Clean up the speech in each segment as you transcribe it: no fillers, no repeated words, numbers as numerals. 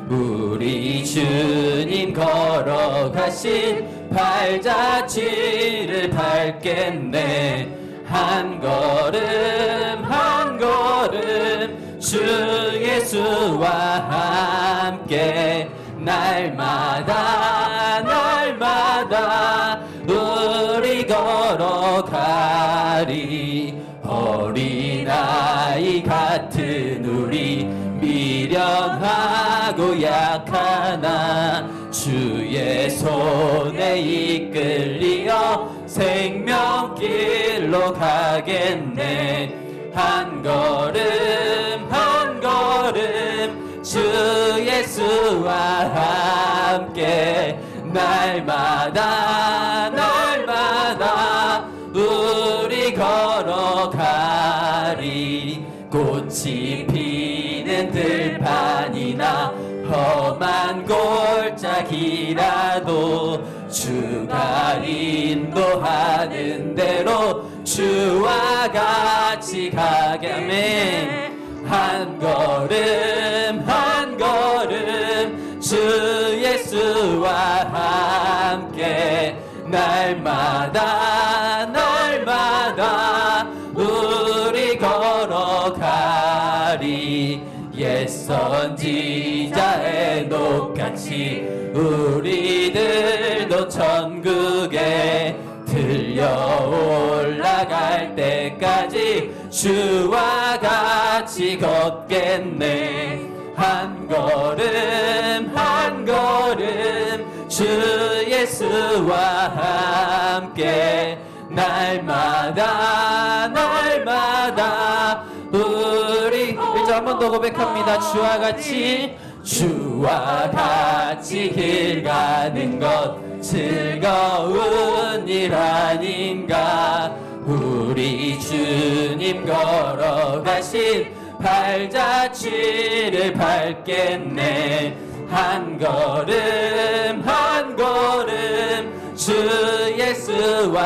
우리 주님 걸어가신 발자취를 밟겠네. 한 걸음 한 걸음 주 예수와 함께 날마다 날마다 우리 걸어가리. 어린아이 같은 우리 미련하고 약하나 주의 손에 이끌리어 생명길로 가겠네. 한 걸음 한 걸음 주 예수와 함께 날마다 날마다 우리 걸어가리. 꽃이 피는 들판이나 험한 골짜기라도 주가 인도하는 대로 주와 같이 가게 하네. 한 걸음 한 걸음 주 예수와 함께 날마다 날마다 우리 걸어가리. 옛 선지자의 녹같이 우리들도 천국에 들려 올라갈 때까지 주와 같이 걷겠네. 한 걸음 한 걸음 주 예수와 함께 날마다 날마다 우리 1절 한 번 더 고백합니다. 주와 같이 길 가는 것 즐거운 일 아닌가. 우리 주님 걸어가신 발자취를 밟겠네. 한 걸음 한 걸음 주 예수와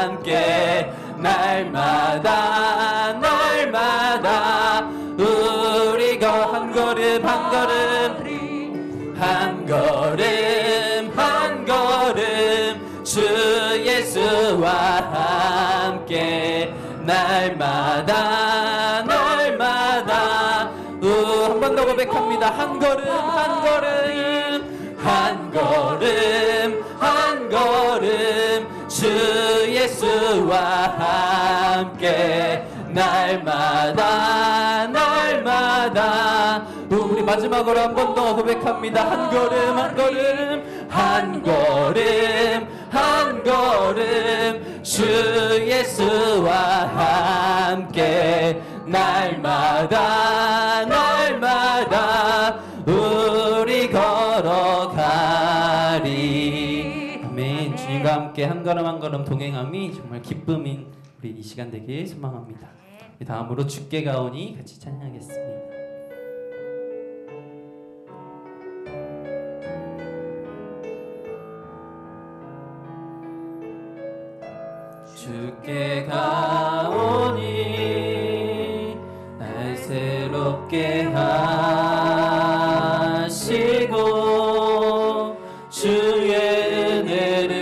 함께 날마다 날마다 우리 한 걸음 한 걸음 한 걸음 한 걸음 주 예수와 함께 날마다 날마다 한 번 더 고백합니다. 한 걸음 한 걸음 한 걸음 한 걸음 주 예수와 함께 날마다 날마다 우리 마지막으로 한 번 더 고백합니다. 한 걸음 한 걸음 한 걸음 한 걸음 주 예수와 함께 날마다 날마다 우리 걸어가리. 아멘. 주님과 함께 한 걸음 한 걸음 동행함이 정말 기쁨인 우리 이 시간 되길 소망합니다. 다음으로 주께 가오니 같이 찬양하겠습니다. 주께 가오니 날 새롭게 하시고 주의 은혜를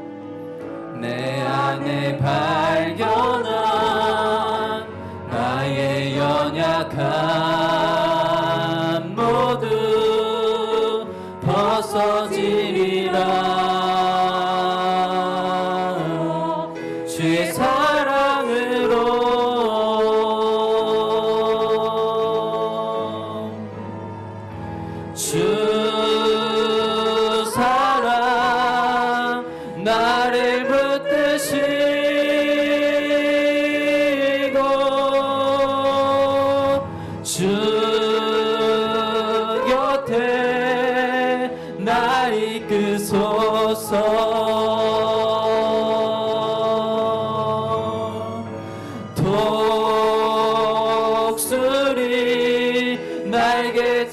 부어주소서. 내 안에 발견한 나의 연약함 모두 벗어지리라. 주의 사랑으로 주 사랑 나를 붙드시고 주 곁에 나 이끄소서. 독수리 날개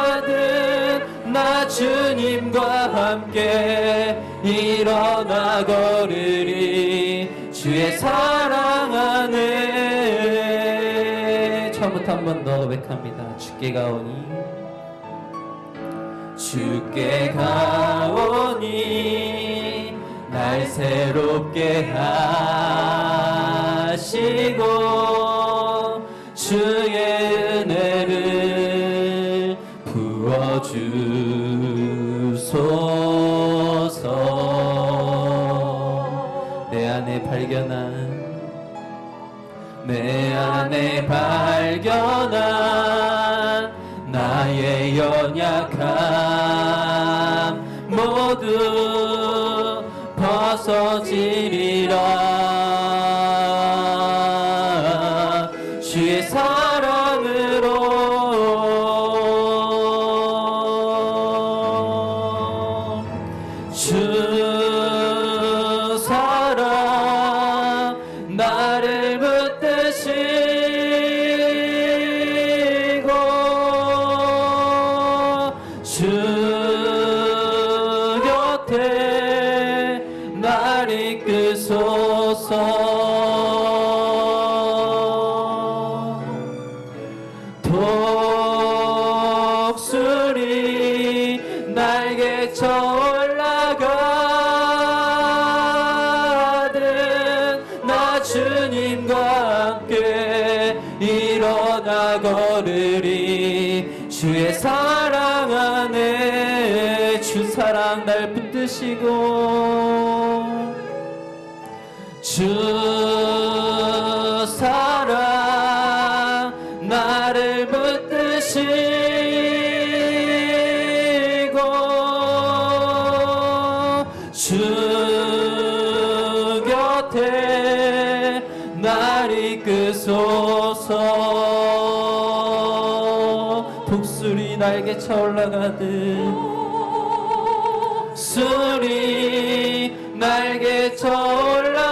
가듯 주님과 함께 일어나 걸으리 주의 사랑 안에. 처음부터 한 번 더 고백합니다. 주께 가오니 주께 가오니 날 새롭게 하시고 주의 은혜를 부어주소서. 내 안에 발견한 나의 연약함 모두 벗어지리라 주의 사랑으로. 주 사랑 나를 붙드시고 주 곁에 날 이끄소서. 독수리 날개쳐 올라가듯 나 주님과 함께 일어나 걸으리 주의 사랑 안에. 주 사랑 날 붙드시고 주 사랑 나를 붙드시고 주 곁에 날 이끄소서. 독수리 날개쳐 올라가듯 독수리 날개쳐 올라가듯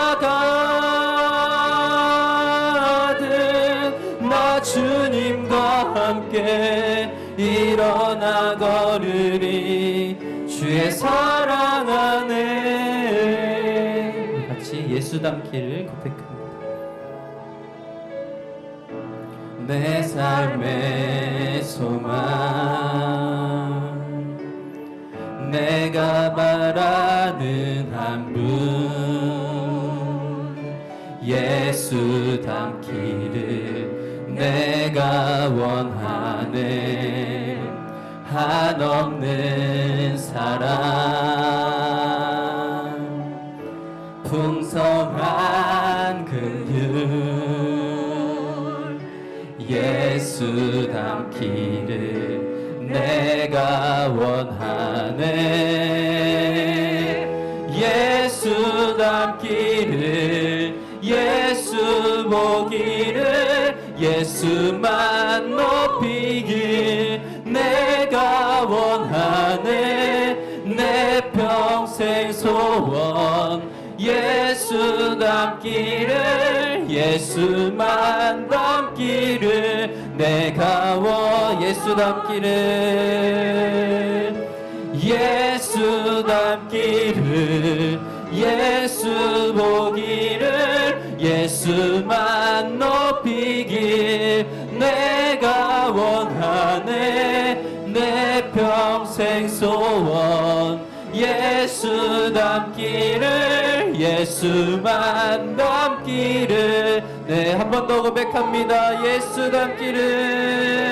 나 주님과 함께 일어나 걸으리 주의 사랑 안에. 같이 예수 닮기를 고백합니다. 내 삶의 소망 내가 바라는 한 분 예수 닮기를 내가 원하네. 한없는 사랑 풍성한 긍휼 예수 닮기를 내가 원하네. 예수 닮기를 예수 보기를 예수만 높이길 내가 원하네. 내 평생 소원 예수 닮기를 예수만 닮기를 내가 예수 닮기를 예수 닮기를 예수 보기를 예수만 높이길 내가 원하네. 내 평생 소원 예수 닮기를 예수만 닮기를. 네, 한 번 더 고백합니다. 예수 닮기를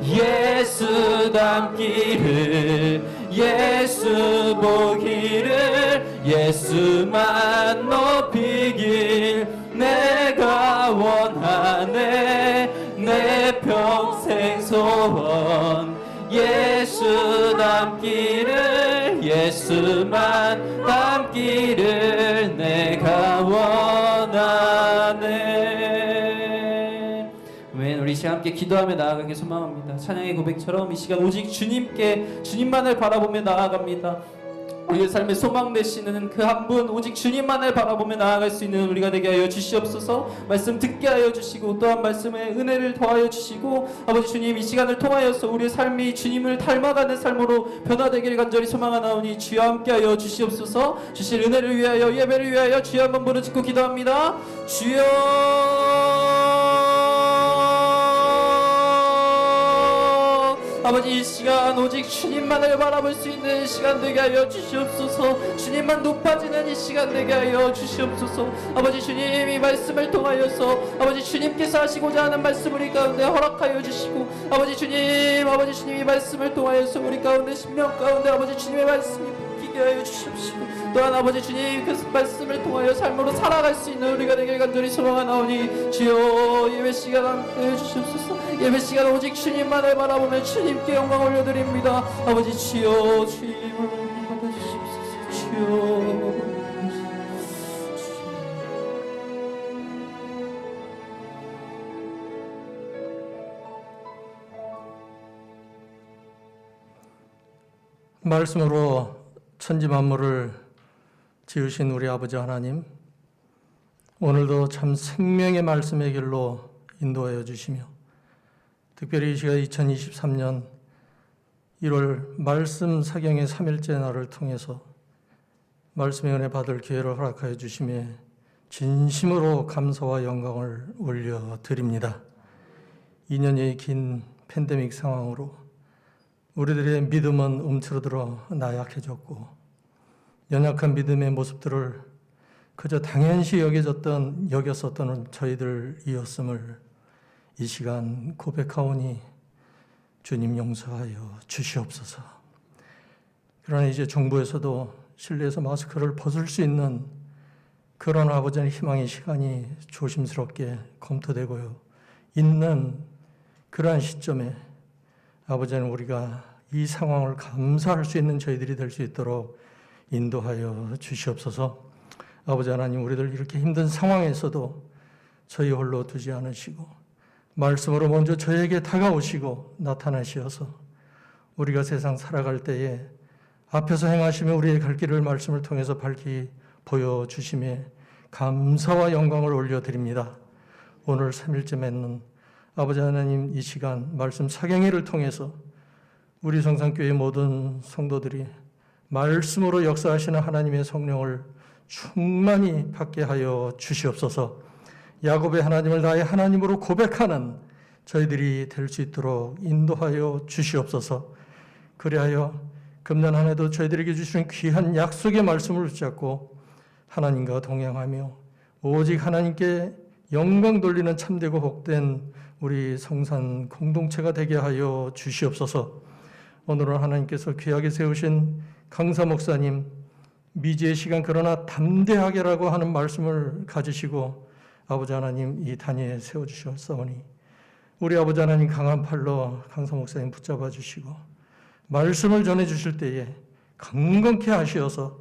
예수 닮기를 예수 보기를 예수만 높이길 내가 원하네. 내 평생 소원 예수 닮기를 예수만 닮기를 내가 원하네. 아멘. 우리 시간 함께 기도하며 나아가길 소망합니다. 찬양의 고백처럼 이 시간 오직 주님께 주님만을 바라보며 나아갑니다. 우리의 삶의 소망 되시는 그 한 분 오직 주님만을 바라보며 나아갈 수 있는 우리가 되게 하여 주시옵소서. 말씀 듣게 하여 주시고 또한 말씀에 은혜를 더하여 주시고 아버지 주님 이 시간을 통하여서 우리의 삶이 주님을 닮아가는 삶으로 변화되기를 간절히 소망하나오니 주여 함께 하여 주시옵소서. 주실 은혜를 위하여 예배를 위하여 주여 한번 부르짖고 기도합니다. 주여 아버지 이 시간 오직 주님만을 바라볼 수 있는 시간 되게 하여 주시옵소서. 주님만 높아지는 이 시간 되게 하여 주시옵소서. 아버지 주님 이 말씀을 통하여서 아버지 주님께서 하시고자 하는 말씀 우리 가운데 허락하여 주시고 아버지 주님 이 말씀을 통하여서 우리 가운데 심령 가운데 아버지 주님의 말씀이 붙게 하여 주시옵시고 또한 아버지 주님 그 말씀을 통하여 삶으로 살아갈 수 있는 우리가 되길 간절히 소망하나오니 주여 예배 시간 함께해 주시옵소서. 예배 시간 오직 주님만을 바라보며 주님께 영광 올려드립니다. 아버지 주여 주님을 받아주시옵소서. 주여 말씀으로 천지 만물을 지으신 우리 아버지 하나님, 오늘도 참 생명의 말씀의 길로 인도하여 주시며 특별히 이 시간 2023년 1월 말씀 사경의 3일째 날을 통해서 말씀의 은혜 받을 기회를 허락하여 주심에 진심으로 감사와 영광을 올려드립니다. 2년여의 긴 팬데믹 상황으로 우리들의 믿음은 움츠러들어 나약해졌고 연약한 믿음의 모습들을 그저 당연시 여겼었던 저희들이었음을 이 시간 고백하오니 주님 용서하여 주시옵소서. 그러나 이제 정부에서도 실내에서 마스크를 벗을 수 있는 그런 아버지의 희망의 시간이 조심스럽게 검토되고요. 있는 그러한 시점에 아버지는 우리가 이 상황을 감사할 수 있는 저희들이 될 수 있도록 인도하여 주시옵소서. 아버지 하나님, 우리들 이렇게 힘든 상황에서도 저희 홀로 두지 않으시고 말씀으로 먼저 저에게 다가오시고 나타나시어서 우리가 세상 살아갈 때에 앞에서 행하시며 우리의 갈 길을 말씀을 통해서 밝히 보여주심에 감사와 영광을 올려드립니다. 오늘 3일째 맺는 아버지 하나님, 이 시간 말씀 사경회를 통해서 우리 성산교회 모든 성도들이 말씀으로 역사하시는 하나님의 성령을 충만히 받게 하여 주시옵소서. 야곱의 하나님을 나의 하나님으로 고백하는 저희들이 될 수 있도록 인도하여 주시옵소서. 그리하여 금년 한 해도 저희들에게 주시는 귀한 약속의 말씀을 붙잡고 하나님과 동행하며 오직 하나님께 영광 돌리는 참되고 복된 우리 성산 공동체가 되게 하여 주시옵소서. 오늘은 하나님께서 귀하게 세우신 강사 목사님, 미지의 시간 그러나 담대하게라고 하는 말씀을 가지시고 아버지 하나님 이 단위에 세워주셨사오니 우리 아버지 하나님 강한 팔로 강사 목사님 붙잡아 주시고 말씀을 전해주실 때에 강건케 하시어서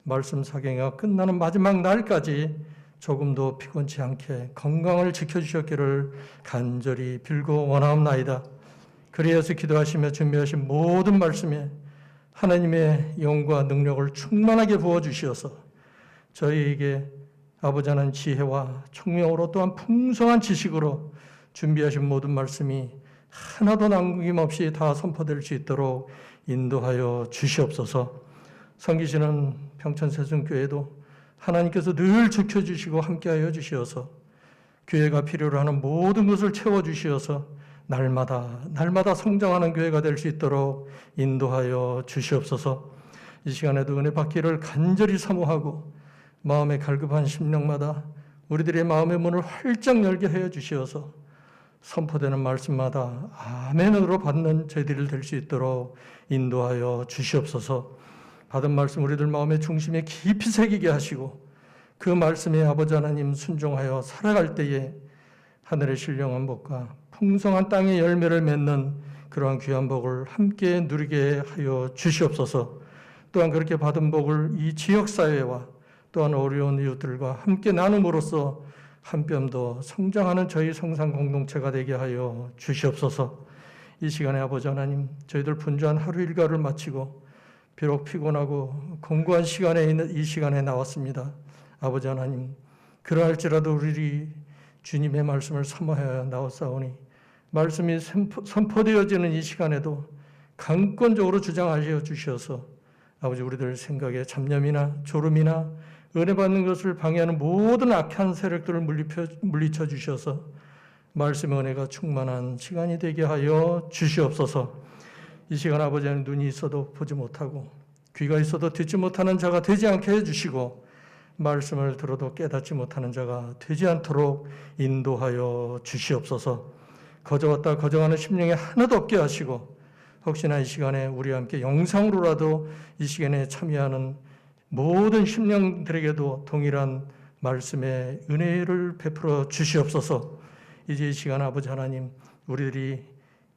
말씀 사경회가 끝나는 마지막 날까지 조금도 피곤치 않게 건강을 지켜주셨기를 간절히 빌고 원하옵나이다. 그리하여서 기도하시며 준비하신 모든 말씀에 하나님의 영과 능력을 충만하게 부어주시어서 저희에게 아버지 하나님 지혜와 총명으로 또한 풍성한 지식으로 준비하신 모든 말씀이 하나도 남김없이 다 선포될 수 있도록 인도하여 주시옵소서. 섬기시는 평천세순교회도 하나님께서 늘 지켜주시고 함께하여 주시어서 교회가 필요로 하는 모든 것을 채워주시어서 날마다 성장하는 교회가 될 수 있도록 인도하여 주시옵소서. 이 시간에도 은혜 받기를 간절히 사모하고 마음의 갈급한 심령마다 우리들의 마음의 문을 활짝 열게 하여 주시어서 선포되는 말씀마다 아멘으로 받는 저희들이 될 수 있도록 인도하여 주시옵소서. 받은 말씀 우리들 마음의 중심에 깊이 새기게 하시고 그 말씀에 아버지 하나님 순종하여 살아갈 때에 하늘의 신령한 복과 풍성한 땅의 열매를 맺는 그러한 귀한 복을 함께 누리게 하여 주시옵소서. 또한 그렇게 받은 복을 이 지역사회와 또한 어려운 이웃들과 함께 나눔으로써 한 뼘 더 성장하는 저희 성산 공동체가 되게 하여 주시옵소서. 이 시간에 아버지 하나님, 저희들 분주한 하루 일과를 마치고 비록 피곤하고 공고한 시간에 있는 이 시간에 나왔습니다. 아버지 하나님, 그러할지라도 우리 주님의 말씀을 사모하여 나왔사오니 말씀이 선포되어지는 이 시간에도 강권적으로 주장하여 주셔서 아버지 우리들 생각에 잡념이나 졸음이나 은혜 받는 것을 방해하는 모든 악한 세력들을 물리쳐 주셔서 말씀의 은혜가 충만한 시간이 되게 하여 주시옵소서. 이 시간 아버지 하나님, 눈이 있어도 보지 못하고 귀가 있어도 듣지 못하는 자가 되지 않게 해주시고 말씀을 들어도 깨닫지 못하는 자가 되지 않도록 인도하여 주시옵소서. 거저왔다 거저가는 심령이 하나도 없게 하시고 혹시나 이 시간에 우리와 함께 영상으로라도 이 시간에 참여하는 모든 심령들에게도 동일한 말씀의 은혜를 베풀어 주시옵소서. 이제 이 시간 아버지 하나님, 우리들이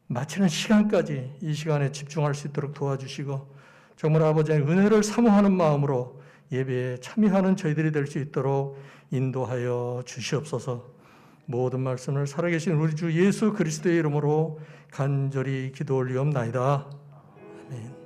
마치는 시간까지 이 시간에 집중할 수 있도록 도와주시고 정말 아버지의 은혜를 사모하는 마음으로 예배에 참여하는 저희들이 될 수 있도록 인도하여 주시옵소서. 모든 말씀을 살아계신 우리 주 예수 그리스도의 이름으로 간절히 기도 올리옵나이다. 아멘.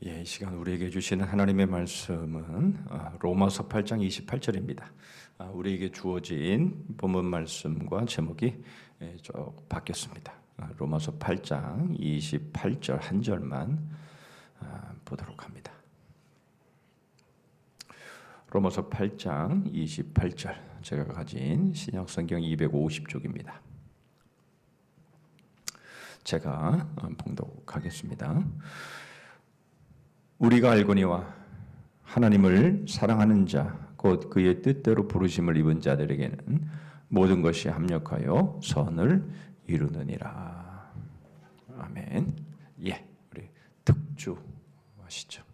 이 시간 우리에게 주시는 하나님의 말씀은 로마서 8장 28절입니다. 우리에게 주어진 본문 말씀과 제목이 좀 바뀌었습니다. 로마서 8장 28절 한 절만 보도록 합니다. 로마서 8장 28절, 제가 가진 신약 성경 250쪽입니다. 제가 봉독하겠습니다. 우리가 알거니와 하나님을 사랑하는 자 곧 그의 뜻대로 부르심을 입은 자들에게는 모든 것이 합력하여 선을 이루느니라. 아멘. 예, 우리 득주하시죠.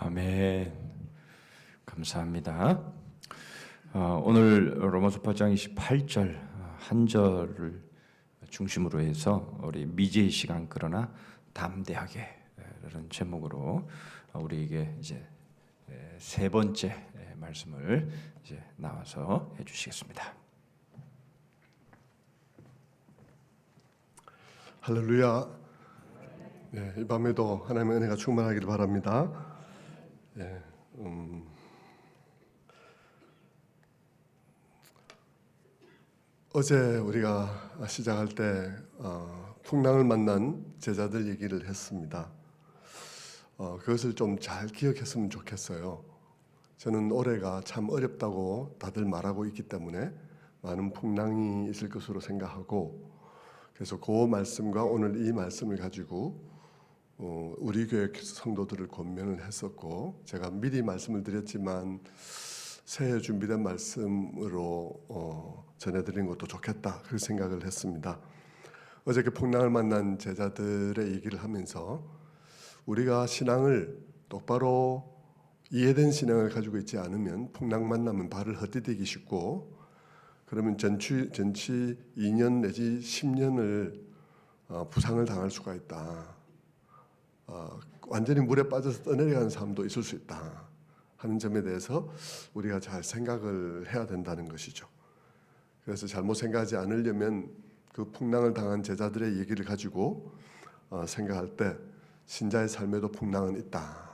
아멘. 감사합니다. 오늘 로마서 8장 28절 한 절을 중심으로 해서 우리 미지의 시간 그러나 담대하게 라는 제목으로 우리에게 이제 세 번째 말씀을 이제 나와서 해주시겠습니다. 할렐루야. 네, 이 밤에도 하나님의 은혜가 충만하기를 바랍니다. 네, 어제 우리가 시작할 때 풍랑을 만난 제자들 얘기를 했습니다. 그것을 좀 잘 기억했으면 좋겠어요. 저는 올해가 참 어렵다고 다들 말하고 있기 때문에 많은 풍랑이 있을 것으로 생각하고, 그래서 그 말씀과 오늘 이 말씀을 가지고 우리 교회 성도들을 권면을 했었고, 제가 미리 말씀을 드렸지만 새해 준비된 말씀으로 전해드리는 것도 좋겠다, 그 생각을 했습니다. 어저께 풍랑을 만난 제자들의 얘기를 하면서 우리가 신앙을 똑바로 이해된 신앙을 가지고 있지 않으면 풍랑 만나면 발을 헛디디기 쉽고, 그러면 전치 2년 내지 10년을 부상을 당할 수가 있다. 완전히 물에 빠져서 떠내려가는 사람도 있을 수 있다 하는 점에 대해서 우리가 잘 생각을 해야 된다는 것이죠. 그래서 잘못 생각하지 않으려면 그 풍랑을 당한 제자들의 얘기를 가지고 생각할 때 신자의 삶에도 풍랑은 있다.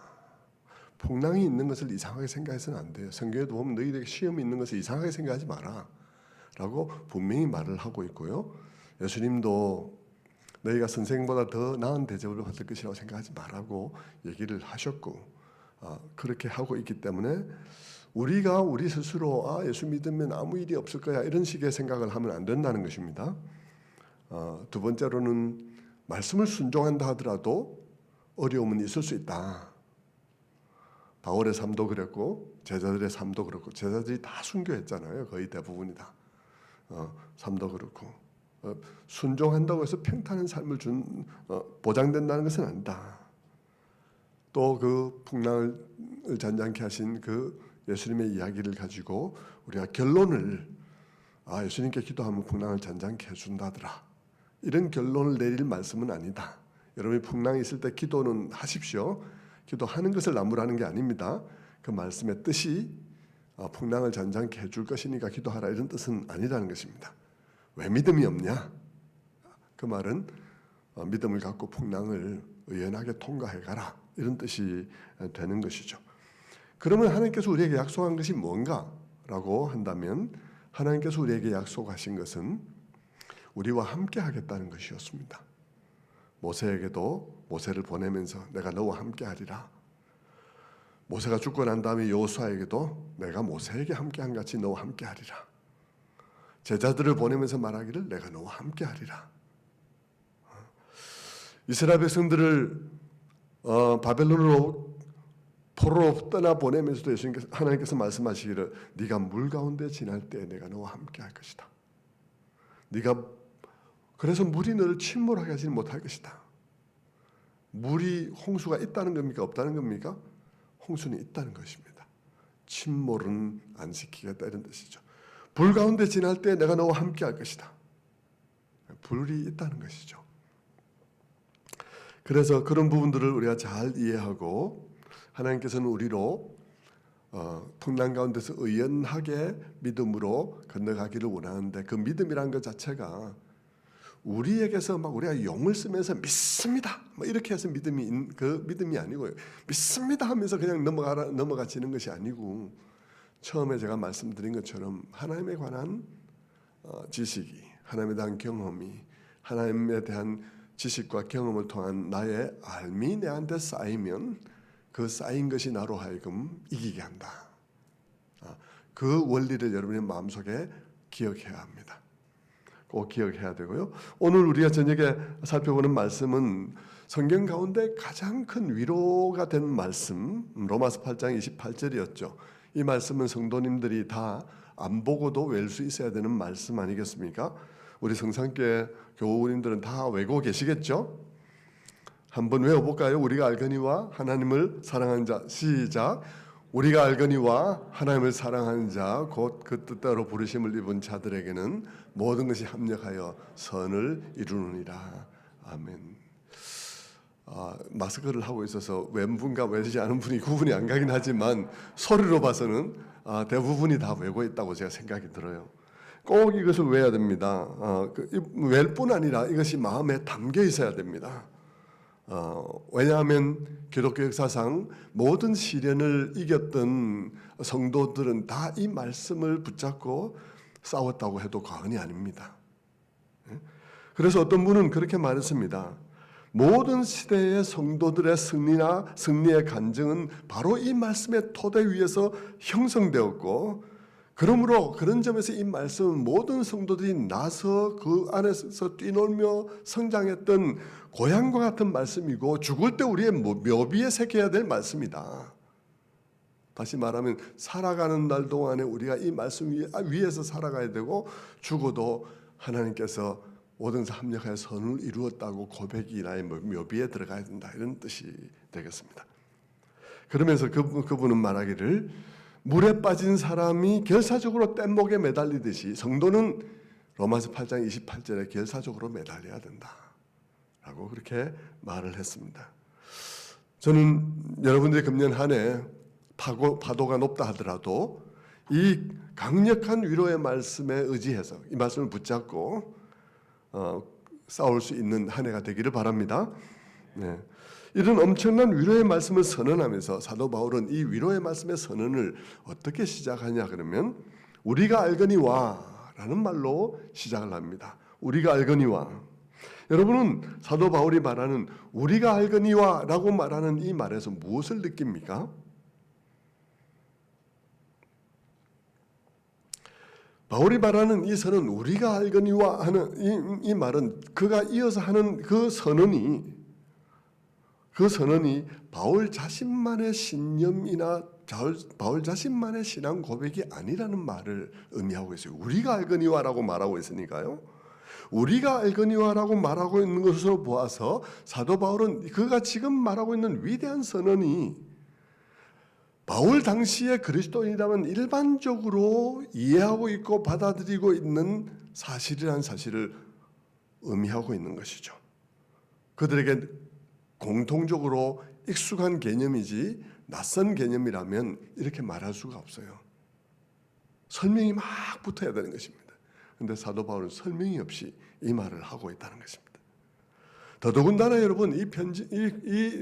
풍랑이 있는 것을 이상하게 생각해서는 안 돼요. 성경에도 보면 너희들에게 시험이 있는 것을 이상하게 생각하지 마라 라고 분명히 말을 하고 있고요. 예수님도 너희가 선생보다 더 나은 대접을 받을 것이라고 생각하지 말라고 얘기를 하셨고, 그렇게 하고 있기 때문에 우리가 우리 스스로 예수 믿으면 아무 일이 없을 거야 이런 식의 생각을 하면 안 된다는 것입니다. 두 번째로는 말씀을 순종한다 하더라도 어려움은 있을 수 있다. 바울의 삶도 그랬고 제자들의 삶도 그렇고, 제자들이 다 순교했잖아요. 거의 대부분이 다. 삶도 그렇고 순종한다고 해서 평탄한 삶을 보장된다는 것은 아니다. 또 그 풍랑을 잔잔케 하신 그 예수님의 이야기를 가지고 우리가 결론을 예수님께 기도하면 풍랑을 잔잔케 해준다더라, 이런 결론을 내릴 말씀은 아니다. 여러분이 풍랑이 있을 때 기도는 하십시오. 기도하는 것을 나무라는 게 아닙니다. 그 말씀의 뜻이 풍랑을 잔잔케 해줄 것이니까 기도하라 이런 뜻은 아니라는 것입니다. 왜 믿음이 없냐? 그 말은 믿음을 갖고 풍랑을 의연하게 통과해 가라 이런 뜻이 되는 것이죠. 그러면 하나님께서 우리에게 약속한 것이 뭔가라고 한다면, 하나님께서 우리에게 약속하신 것은 우리와 함께 하겠다는 것이었습니다. 모세에게도 모세를 보내면서 내가 너와 함께 하리라. 모세가 죽고 난 다음에 여호수아에게도 내가 모세에게 함께한 같이 너와 함께 하리라. 제자들을 보내면서 말하기를 내가 너와 함께 하리라. 이스라엘 백성들을 바벨론으로 포로로 떠나 보내면서도 하나님께서 말씀하시기를 네가 물 가운데 지날 때 내가 너와 함께 할 것이다. 그래서 물이 너를 침몰하게 하지는 못할 것이다. 물이 홍수가 있다는 겁니까? 없다는 겁니까? 홍수는 있다는 것입니다. 침몰은 안 시키겠다 이런 뜻이죠. 불 가운데 지날 때 내가 너와 함께 할 것이다. 불이 있다는 것이죠. 그래서 그런 부분들을 우리가 잘 이해하고, 하나님께서는 우리로 풍랑 가운데서 의연하게 믿음으로 건너가기를 원하는데, 그 믿음이라는 것 자체가 우리에게서 막 우리가 용을 쓰면서 믿습니다 이렇게 해서 그 믿음이 아니고요. 믿습니다 하면서 그냥 넘어가지는 것이 아니고, 처음에 제가 말씀드린 것처럼 하나님에 관한 지식이, 하나님에 대한 경험이, 하나님에 대한 지식과 경험을 통한 나의 알미 내한테 쌓이면 그 쌓인 것이 나로 하여금 이기게 한다. 그 원리를 여러분의 마음속에 기억해야 합니다. 꼭 기억해야 되고요. 오늘 우리가 저녁에 살펴보는 말씀은 성경 가운데 가장 큰 위로가 된 말씀, 로마서 8장 28절이었죠. 이 말씀은 성도님들이 다 안 보고도 외울 수 있어야 되는 말씀 아니겠습니까? 우리 성산교회 교우님들은 다 외고 계시겠죠? 한번 외워볼까요? 우리가 알거니와 하나님을 사랑하는 자. 시작. 우리가 알거니와 하나님을 사랑하는 자 곧 그 뜻대로 부르심을 입은 자들에게는 모든 것이 합력하여 선을 이루느니라. 아멘. 마스크를 하고 있어서 왼분과 외지 않은 분이 구분이 안 가긴 하지만 소리로 봐서는 대부분이 다 외고 있다고 제가 생각이 들어요. 꼭 이것을 외워야 됩니다. 외울 뿐 아니라 이것이 마음에 담겨 있어야 됩니다. 왜냐하면 기독교 역사상 모든 시련을 이겼던 성도들은 다 이 말씀을 붙잡고 싸웠다고 해도 과언이 아닙니다. 그래서 어떤 분은 그렇게 말했습니다. 모든 시대의 성도들의 승리의 간증은 바로 이 말씀의 토대 위에서 형성되었고, 그러므로 그런 점에서 이 말씀은 모든 성도들이 나서 그 안에서 뛰놀며 성장했던 고향과 같은 말씀이고 죽을 때 우리의 묘비에 새겨야 될 말씀이다. 다시 말하면 살아가는 날 동안에 우리가 이 말씀 위에서 살아가야 되고 죽어도 하나님께서 모든 것을 합력하여 선을 이루었다고 고백이 나의 묘비에 들어가야 된다. 이런 뜻이 되겠습니다. 그러면서 그분은 말하기를 물에 빠진 사람이 결사적으로 뗏목에 매달리듯이 성도는 로마서 8장 28절에 결사적으로 매달려야 된다 라고 그렇게 말을 했습니다. 저는 여러분들이 금년 한 해 파도가 높다 하더라도 이 강력한 위로의 말씀에 의지해서 이 말씀을 붙잡고 싸울 수 있는 한 해가 되기를 바랍니다. 네. 이런 엄청난 위로의 말씀을 선언하면서 사도 바울은 이 위로의 말씀의 선언을 어떻게 시작하냐 그러면 우리가 알거니와 라는 말로 시작을 합니다. 우리가 알거니와. 여러분은 사도 바울이 말하는 우리가 알거니와 라고 말하는 이 말에서 무엇을 느낍니까? 바울이 말하는 이 선언 우리가 알거니와 하는 이 말은 그가 이어서 하는 그 선언이 바울 자신만의 신념이나 바울 자신만의 신앙 고백이 아니라는 말을 의미하고 있어요. 우리가 알거니와라고 말하고 있으니까요. 우리가 알거니와라고 말하고 있는 것으로 보아서 사도 바울은 그가 지금 말하고 있는 위대한 선언이 바울 당시의 그리스도인이라면 일반적으로 이해하고 있고 받아들이고 있는 사실이라는 사실을 의미하고 있는 것이죠. 그들에게 공통적으로 익숙한 개념이지 낯선 개념이라면 이렇게 말할 수가 없어요. 설명이 막 붙어야 되는 것입니다. 그런데 사도 바울은 설명이 없이 이 말을 하고 있다는 것입니다. 더더군다나 여러분 이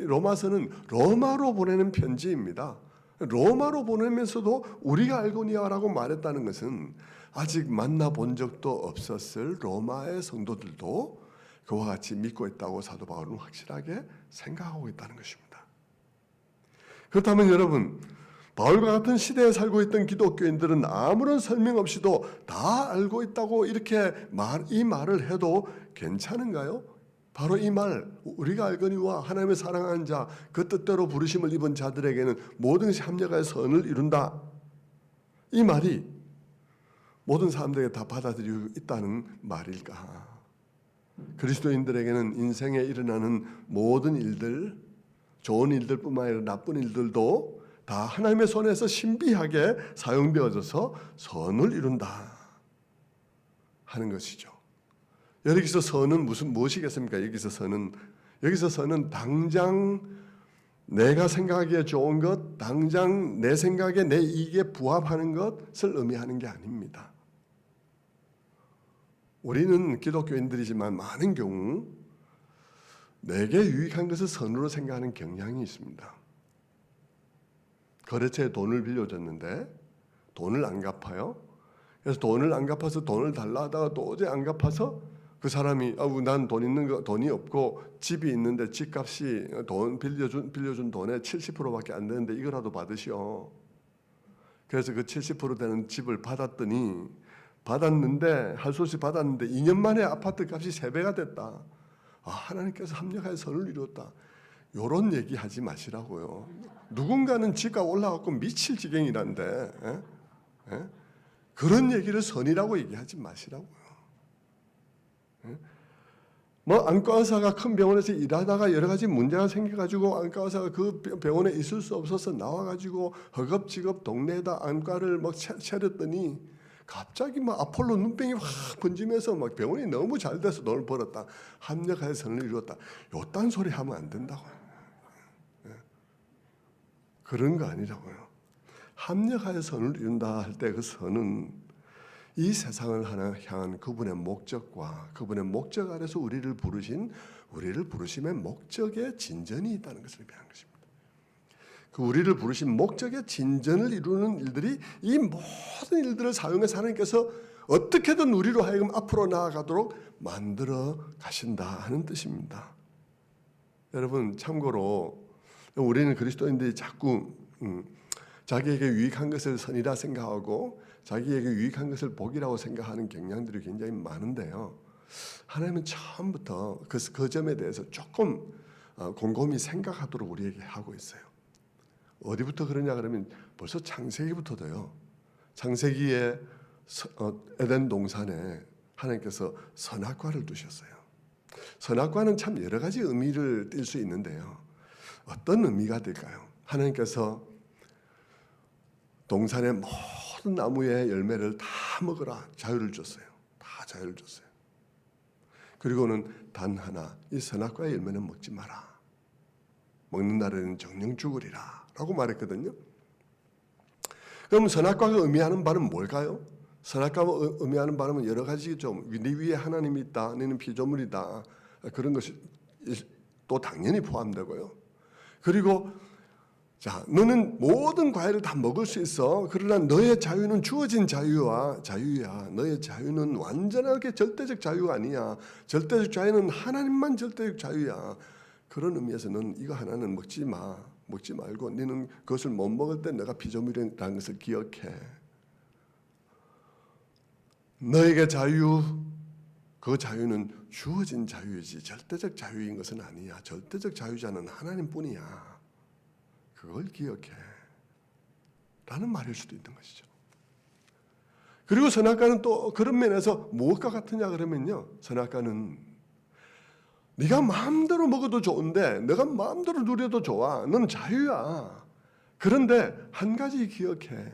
로마서는 로마로 보내는 편지입니다. 로마로 보내면서도 우리가 알거니와라고 말했다는 것은 아직 만나본 적도 없었을 로마의 성도들도 그와 같이 믿고 있다고 사도 바울은 확실하게 생각하고 있다는 것입니다. 그렇다면 여러분, 바울과 같은 시대에 살고 있던 기독교인들은 아무런 설명 없이도 다 알고 있다고 이렇게 이 말을 해도 괜찮은가요? 바로 이 말, 우리가 알거니와 하나님의 사랑하는 자, 그 뜻대로 부르심을 입은 자들에게는 모든 것이 합력하여 선을 이룬다. 이 말이 모든 사람들에게 다 받아들이고 있다는 말일까? 그리스도인들에게는 인생에 일어나는 모든 일들, 좋은 일들뿐만 아니라 나쁜 일들도 다 하나님의 손에서 신비하게 사용되어져서 선을 이룬다 하는 것이죠. 여기서 선은 무엇이겠습니까? 여기서 선은 당장 내가 생각하기에 좋은 것, 당장 내 생각에 내 이익에 부합하는 것을 의미하는 게 아닙니다. 우리는 기독교인들이지만 많은 경우 내게 유익한 것을 선으로 생각하는 경향이 있습니다. 거래처에 돈을 빌려줬는데 돈을 안 갚아요. 그래서 돈을 안 갚아서 돈을 달라 하다가 도저히 안 갚아서 그 사람이 난 돈이 없고 집이 있는데 집값이 돈 빌려준 돈의 70%밖에 안 되는데 이거라도 받으시오. 그래서 그 70% 되는 집을 받았는데 할 수 없이 받았는데 2년 만에 아파트 값이 3배가 됐다. 하나님께서 합력하여 선을 이루었다. 이런 얘기 하지 마시라고요. 누군가는 집값 올라가고 미칠 지경이란데 그런 얘기를 선이라고 얘기하지 마시라고요. 뭐 안과 의사가 큰 병원에서 일하다가 여러 가지 문제가 생겨가지고 안과 의사가 그 병원에 있을 수 없어서 나와가지고 허겁지겁 동네에다 안과를 막 차렸더니 갑자기 막 아폴로 눈병이 확 번지면서 막 병원이 너무 잘 돼서 돈을 벌었다. 합력하여 선을 이루었다. 요딴 소리 하면 안 된다고요. 그런 거 아니라고요. 합력하여 선을 이룬다 할 때 그 선은 이 세상을 향한 그분의 목적과 그분의 목적 아래서 우리를 부르심의 목적에 진전이 있다는 것을 의미하는 것입니다. 그 우리를 부르신 목적의 진전을 이루는 일들이 이 모든 일들을 사용해서 하나님께서 어떻게든 우리로 하여금 앞으로 나아가도록 만들어 가신다 하는 뜻입니다. 여러분 참고로 우리는 그리스도인들이 자꾸 자기에게 유익한 것을 선이라 생각하고 자기에게 유익한 것을 복이라고 생각하는 경향들이 굉장히 많은데요. 하나님은 처음부터 그 점에 대해서 조금 곰곰이 생각하도록 우리에게 하고 있어요. 어디부터 그러냐 그러면 벌써 창세기부터도요. 창세기에 에덴 동산에 하나님께서 선악과를 두셨어요. 선악과는 참 여러 가지 의미를 띌 수 있는데요. 어떤 의미가 될까요? 하나님께서 동산의 모든 나무의 열매를 다 먹으라 자유를 줬어요. 다 자유를 줬어요. 그리고는 단 하나 이 선악과의 열매는 먹지 마라. 먹는 날에는 정령 죽으리라 라고 말했거든요. 그럼 선악과가 의미하는 바는 뭘까요? 선악과가 의미하는 바는 여러 가지죠. 네 위에 하나님이 있다. 너는 피조물이다. 그런 것이 또 당연히 포함되고요. 그리고 자, 너는 모든 과일을 다 먹을 수 있어. 그러나 너의 자유는 주어진 자유야. 너의 자유는 완전하게 절대적 자유가 아니야. 절대적 자유는 하나님만 절대적 자유야. 그런 의미에서 넌 이거 하나는 먹지 말고 너는 그것을 못 먹을 때 내가 피조물이라는 것을 기억해. 너에게 그 자유는 주어진 자유이지 절대적 자유인 것은 아니야. 절대적 자유자는 하나님뿐이야. 그걸 기억해 라는 말일 수도 있는 것이죠. 그리고 선악과는 또 그런 면에서 무엇과 같으냐 그러면요, 선악과는 네가 마음대로 먹어도 좋은데 내가 마음대로 누려도 좋아. 넌 자유야. 그런데 한 가지 기억해.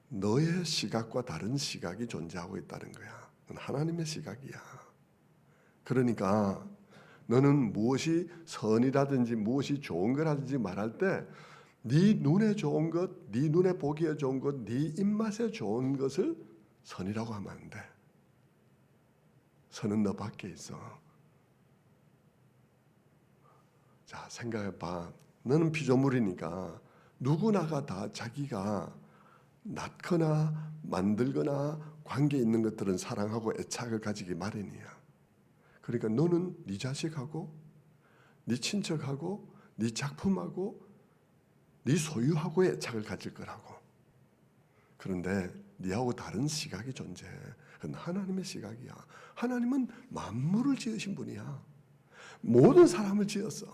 너의 시각과 다른 시각이 존재하고 있다는 거야. 넌 하나님의 시각이야. 그러니까 너는 무엇이 선이라든지 무엇이 좋은 거라든지 말할 때 네 눈에 좋은 것, 네 눈에 보기에 좋은 것, 네 입맛에 좋은 것을 선이라고 하면 안 돼. 선은 너 밖에 있어. 자, 생각해봐. 너는 피조물이니까 누구나가 다 자기가 낳거나 만들거나 관계 있는 것들은 사랑하고 애착을 가지기 마련이야. 그러니까 너는 네 자식하고 네 친척하고 네 작품하고 네 소유하고의 애착을 가질 거라고. 그런데 네하고 다른 시각이 존재해. 그건 하나님의 시각이야. 하나님은 만물을 지으신 분이야. 모든 사람을 지었어.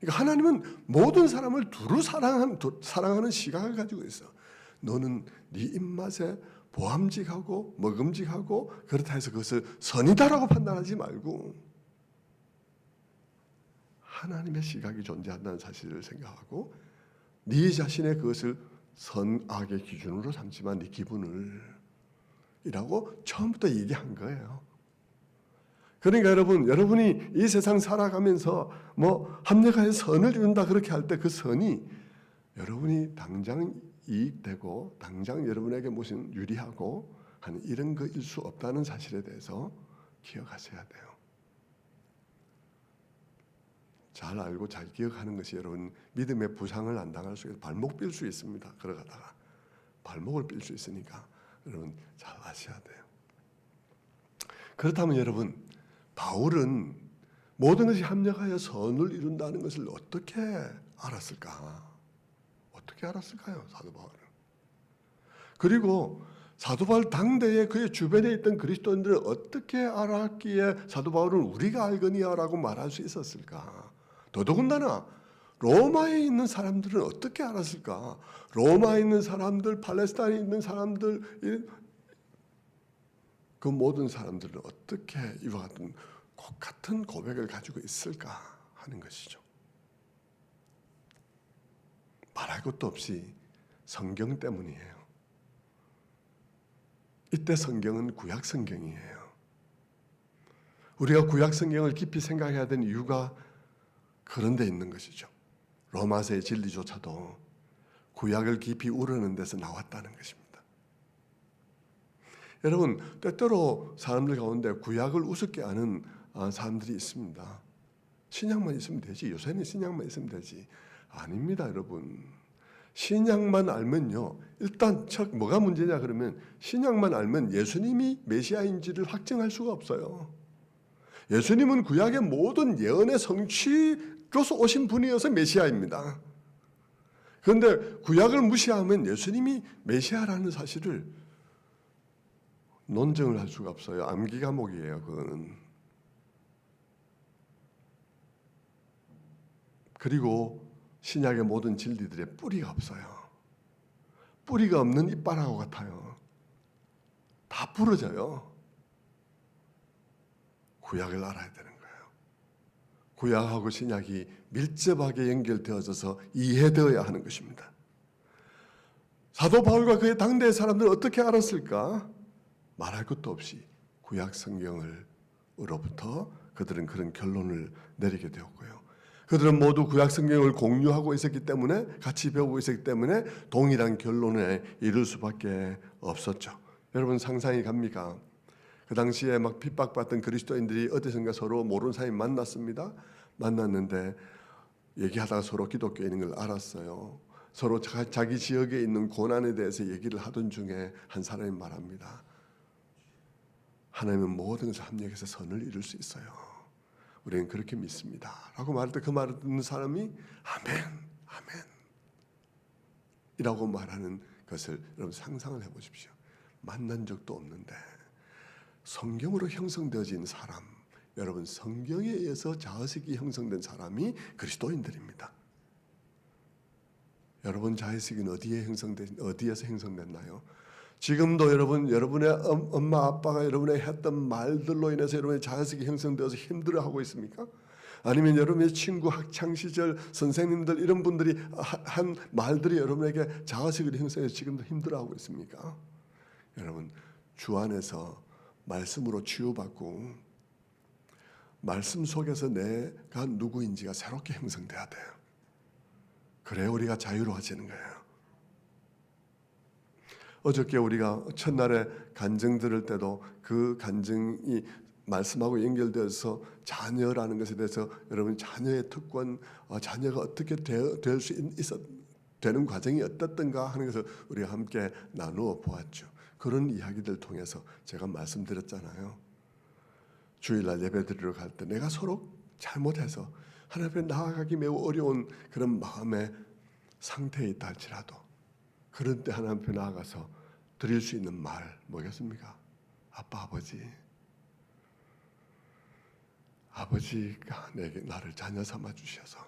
그러니까 하나님은 모든 사람을 두루 사랑하는 시각을 가지고 있어. 너는 네 입맛에 보암직하고 먹음직하고 그렇다 해서 그것을 선이다라고 판단하지 말고 하나님의 시각이 존재한다는 사실을 생각하고 네 자신의 그것을 선악의 기준으로 삼지만 네 기분을 이라고 처음부터 얘기한 거예요. 그러니까 여러분이 이 세상 살아가면서 뭐 합력하여 선을 이룬다 그렇게 할 때 그 선이 여러분이 당장 이익되고 당장 여러분에게 무슨 유리하고 하는 이런 거일 수 없다는 사실에 대해서 기억하셔야 돼요. 잘 알고 잘 기억하는 것이 여러분 믿음의 부상을 안 당할 수 있어요. 발목 삘 수 있습니다. 걸어가다가 발목을 삘 수 있으니까 여러분 잘 아셔야 돼요. 그렇다면 여러분 바울은 모든 것이 합력하여 선을 이룬다는 것을 어떻게 알았을까? 어떻게 알았을까요? 사도 바울은. 그리고 사도 바울 당대에 그의 주변에 있던 그리스도인들을 어떻게 알았기에 사도 바울은 우리가 알거니와라고 말할 수 있었을까? 더더군다나 로마에 있는 사람들은 어떻게 알았을까? 로마에 있는 사람들, 팔레스타인에 있는 사람들, 그 모든 사람들은 어떻게 이와 같은 고백을 가지고 있을까 하는 것이죠. 말할 것도 없이 성경 때문이에요. 이때 성경은 구약 성경이에요. 우리가 구약 성경을 깊이 생각해야 되는 이유가 그런 데 있는 것이죠. 로마서의 진리조차도 구약을 깊이 우러는 데서 나왔다는 것입니다. 여러분, 때때로 사람들 가운데 구약을 우습게 아는 사람들이 있습니다. 신약만 있으면 되지, 요새는 신약만 있으면 되지. 아닙니다, 여러분. 신약만 알면요, 일단 첫 뭐가 문제냐 그러면 신약만 알면 예수님이 메시아인지를 확증할 수가 없어요. 예수님은 구약의 모든 예언의 성취로서 오신 분이어서 메시아입니다. 그런데 구약을 무시하면 예수님이 메시아라는 사실을 논증을 할 수가 없어요. 암기 과목이에요, 그거는. 그리고 신약의 모든 진리들의 뿌리가 없어요. 뿌리가 없는 이빨하고 같아요. 다 부러져요. 구약을 알아야 되는 거예요. 구약하고 신약이 밀접하게 연결되어져서 이해되어야 하는 것입니다. 사도 바울과 그의 당대의 사람들은 어떻게 알았을까? 말할 것도 없이 구약 성경으로부터 그들은 그런 결론을 내리게 되었고요. 그들은 모두 구약 성경을 공유하고 있었기 때문에, 같이 배우고 있었기 때문에 동일한 결론에 이를 수밖에 없었죠. 여러분 상상이 갑니까? 그 당시에 막 핍박받던 그리스도인들이 어디선가 서로 모르는 사람이 만났습니다. 만났는데 얘기하다가 서로 기독교인인 걸 알았어요. 서로 자기 지역에 있는 고난에 대해서 얘기를 하던 중에 한 사람이 말합니다. 하나님은 모든 것을 합력해서 선을 이룰 수 있어요. 우리는 그렇게 믿습니다. 라고 말할 때 그 말을 듣는 사람이 아멘, 아멘 이라고 말하는 것을 여러분 상상을 해보십시오. 만난 적도 없는데 성경으로 형성되어진 사람, 여러분 성경에 의해서 자의식이 형성된 사람이 그리스도인들입니다. 여러분 자의식은 어디에서 형성됐나요? 지금도 여러분의 엄마 아빠가 여러분의 했던 말들로 인해서 여러분의 자의식이 형성되어서 힘들어하고 있습니까? 아니면 여러분의 친구 학창 시절 선생님들 이런 분들이 한 말들이 여러분에게 자의식을 형성해서 지금도 힘들어하고 있습니까? 여러분 주 안에서 말씀으로 치유받고 말씀 속에서 내가 누구인지가 새롭게 형성돼야 돼요. 그래야 우리가 자유로워지는 거예요. 어저께 우리가 첫날에 간증 들을 때도 그 간증이 말씀하고 연결되어서 자녀라는 것에 대해서 여러분 자녀의 특권, 자녀가 어떻게 될 수 되는 과정이 어떻던가 하는 것을 우리가 함께 나누어 보았죠. 그런 이야기들 통해서 제가 말씀드렸잖아요. 주일날 예배 드리러 갈 때 내가 서로 잘못해서 하나님 앞에 나아가기 매우 어려운 그런 마음의 상태에 있다 할지라도 그런 때 하나님 앞에 나아가서 드릴 수 있는 말 뭐겠습니까? 아빠, 아버지가 나를 자녀 삼아 주셔서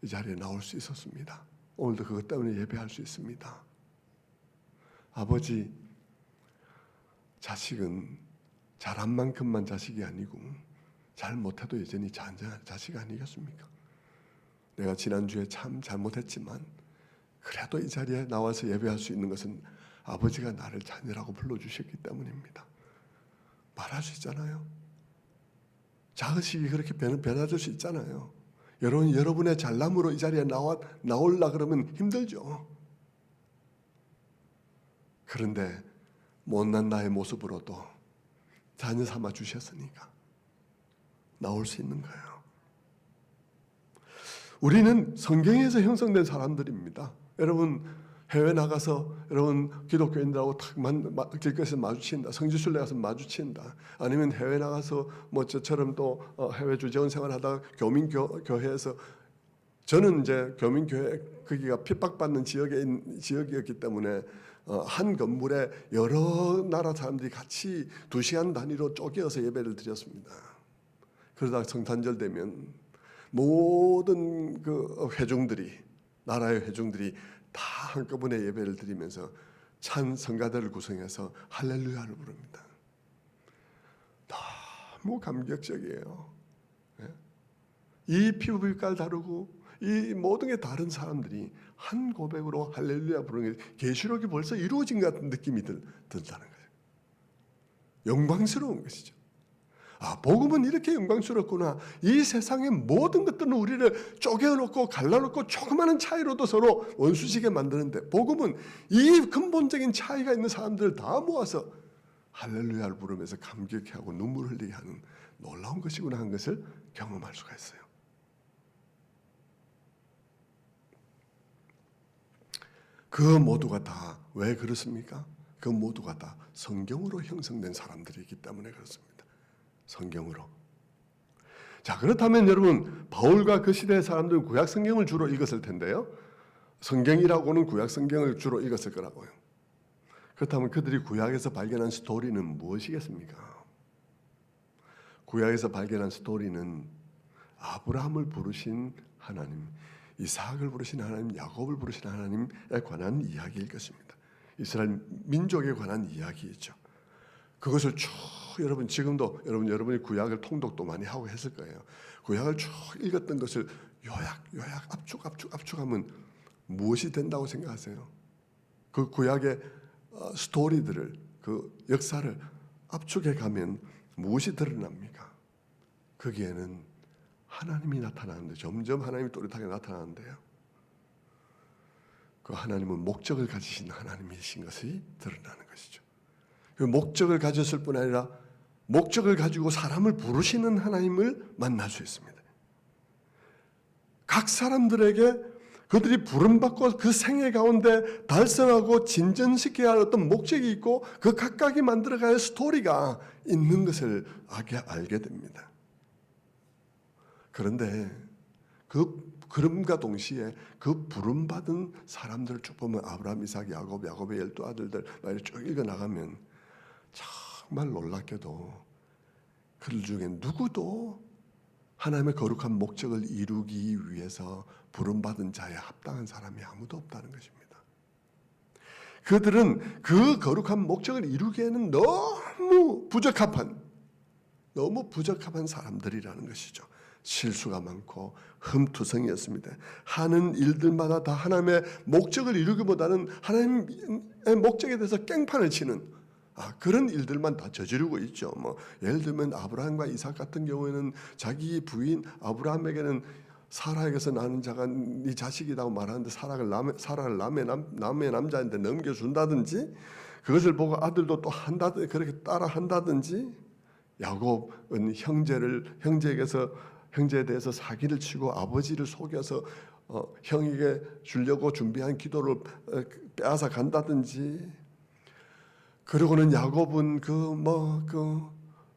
이 자리에 나올 수 있었습니다. 오늘도 그것 때문에 예배할 수 있습니다. 아버지, 자식은 잘한 만큼만 자식이 아니고 잘 못해도 여전히 자식 아니겠습니까? 내가 지난주에 참 잘못했지만 그래도 이 자리에 나와서 예배할 수 있는 것은 아버지가 나를 자녀라고 불러주셨기 때문입니다. 말할 수 있잖아요. 자의식이 그렇게 변화될 수 있잖아요. 여러분의 잘남으로 이 자리에 나오려 그러면 힘들죠. 그런데 못난 나의 모습으로도 자녀 삼아 주셨으니까 나올 수 있는 거예요. 우리는 성경에서 형성된 사람들입니다. 여러분 해외 나가서 여러분 기독교인들하고 탁 길거리에서 마주친다. 성지순례 가서 마주친다. 아니면 해외 나가서 뭐 저처럼 또 해외 주재원 생활하다가 교민교회에서 저는 이제 교민교회 거기가 핍박받는 지역이었기 때문에 한 건물에 여러 나라 사람들이 같이 2시간 단위로 쪼개어서 예배를 드렸습니다. 그러다가 성탄절 되면 모든 그 회중들이 나라의 회중들이 다 한꺼번에 예배를 드리면서 찬 성가대를 구성해서 할렐루야를 부릅니다. 너무 감격적이에요. 예? 이 피부빛깔 다르고 이 모든 게 다른 사람들이 한 고백으로 할렐루야 부르는 게 계시록이 벌써 이루어진 것 같은 느낌이 든다는 거예요. 영광스러운 것이죠. 아, 복음은 이렇게 영광스럽구나. 이 세상의 모든 것들은 우리를 쪼개놓고 갈라놓고 조그마한 차이로도 서로 원수시게 만드는데, 복음은 이 근본적인 차이가 있는 사람들을 다 모아서 할렐루야를 부르면서 감격해하고 눈물 흘리게 하는 놀라운 것이구나 하는 것을 경험할 수가 있어요. 그 모두가 다 왜 그렇습니까? 그 모두가 다 성경으로 형성된 사람들이기 때문에 그렇습니다. 성경으로. 자, 그렇다면 여러분, 바울과 그 시대의 사람들은 구약 성경을 주로 읽었을 텐데요. 성경이라고는 구약 성경을 주로 읽었을 거라고요. 그렇다면 그들이 구약에서 발견한 스토리는 무엇이겠습니까? 구약에서 발견한 스토리는 아브라함을 부르신 하나님, 이삭을 부르신 하나님, 야곱을 부르신 하나님에 관한 이야기일 것입니다. 이스라엘 민족에 관한 이야기이죠. 그것을 쭉 여러분 지금도 여러분이 구약을 통독도 많이 하고 했을 거예요. 구약을 쭉 읽었던 것을 요약 압축하면 무엇이 된다고 생각하세요? 그 구약의 스토리들을, 그 역사를 압축해 가면 무엇이 드러납니까? 거기에는 하나님이 나타나는데, 점점 하나님이 또렷하게 나타나는데요. 그 하나님은 목적을 가지신 하나님이신 것이 드러나는 것이죠. 그 목적을 가졌을 뿐 아니라 목적을 가지고 사람을 부르시는 하나님을 만날 수 있습니다. 각 사람들에게 그들이 부름받고 그 생애 가운데 달성하고 진전시켜야 할 어떤 목적이 있고 그 각각이 만들어가야 할 스토리가 있는 것을 알게 됩니다. 그런데 그럼과 동시에 그 부름받은 사람들을 쭉 보면 아브라함, 이삭, 야곱의 12아들들 쭉 읽어나가면 정말 놀랍게도 그들 중에 누구도 하나님의 거룩한 목적을 이루기 위해서 부름받은 자에 합당한 사람이 아무도 없다는 것입니다. 그들은 그 거룩한 목적을 이루기에는 너무 부적합한 사람들이라는 것이죠. 실수가 많고 흠투성이었습니다. 하는 일들마다 다 하나님의 목적을 이루기보다는 하나님의 목적에 대해서 깽판을 치는 그런 일들만 다 저지르고 있죠. 예를 들면 아브라함과 이삭 같은 경우에는 자기 부인 아브라함에게는 사라에게서 나는 자가 네 자식이라고 말하는데 사라를 남의 남자한테 넘겨준다든지, 그것을 보고 아들도 또 그렇게 따라 한다든지, 야곱은 형제에 대해서 사기를 치고 아버지를 속여서 형에게 주려고 준비한 기도를 빼앗아 간다든지, 그리고는 야곱은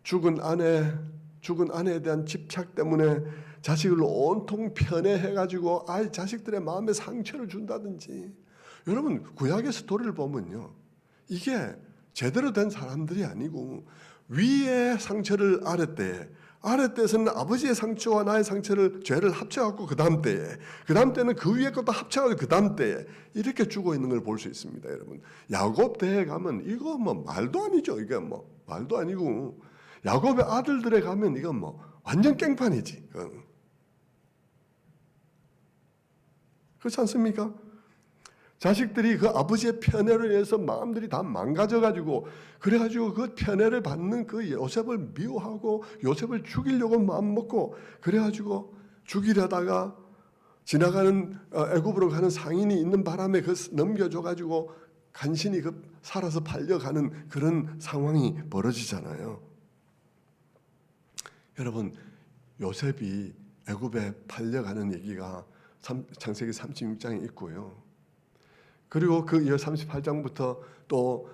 죽은 아내에 대한 집착 때문에 자식을 온통 편애해가지고 자식들의 마음에 상처를 준다든지. 여러분, 구약의 스토리를 보면요, 이게 제대로 된 사람들이 아니고 위의 상처를 아랫때에서는 아버지의 상처와 나의 죄를 합쳐갖고 그 다음 때는 그 위에 것도 합쳐가지고 그 다음 때에 이렇게 죽어 있는 걸 볼 수 있습니다. 여러분, 야곱 때에 가면 이거 말도 아니죠. 이게 말도 아니고, 야곱의 아들들에 가면 이건 완전 깽판이지. 그렇지 않습니까? 자식들이 그 아버지의 편애로 인해서 마음들이 다 망가져가지고, 그래가지고 그 편애를 받는 그 요셉을 미워하고 요셉을 죽이려고 마음먹고, 그래가지고 죽이려다가 지나가는 애굽으로 가는 상인이 있는 바람에 그 넘겨줘가지고 간신히 살아서 팔려가는 그런 상황이 벌어지잖아요. 여러분, 요셉이 애굽에 팔려가는 얘기가 창세기 36장에 있고요. 그리고 그 38장부터 또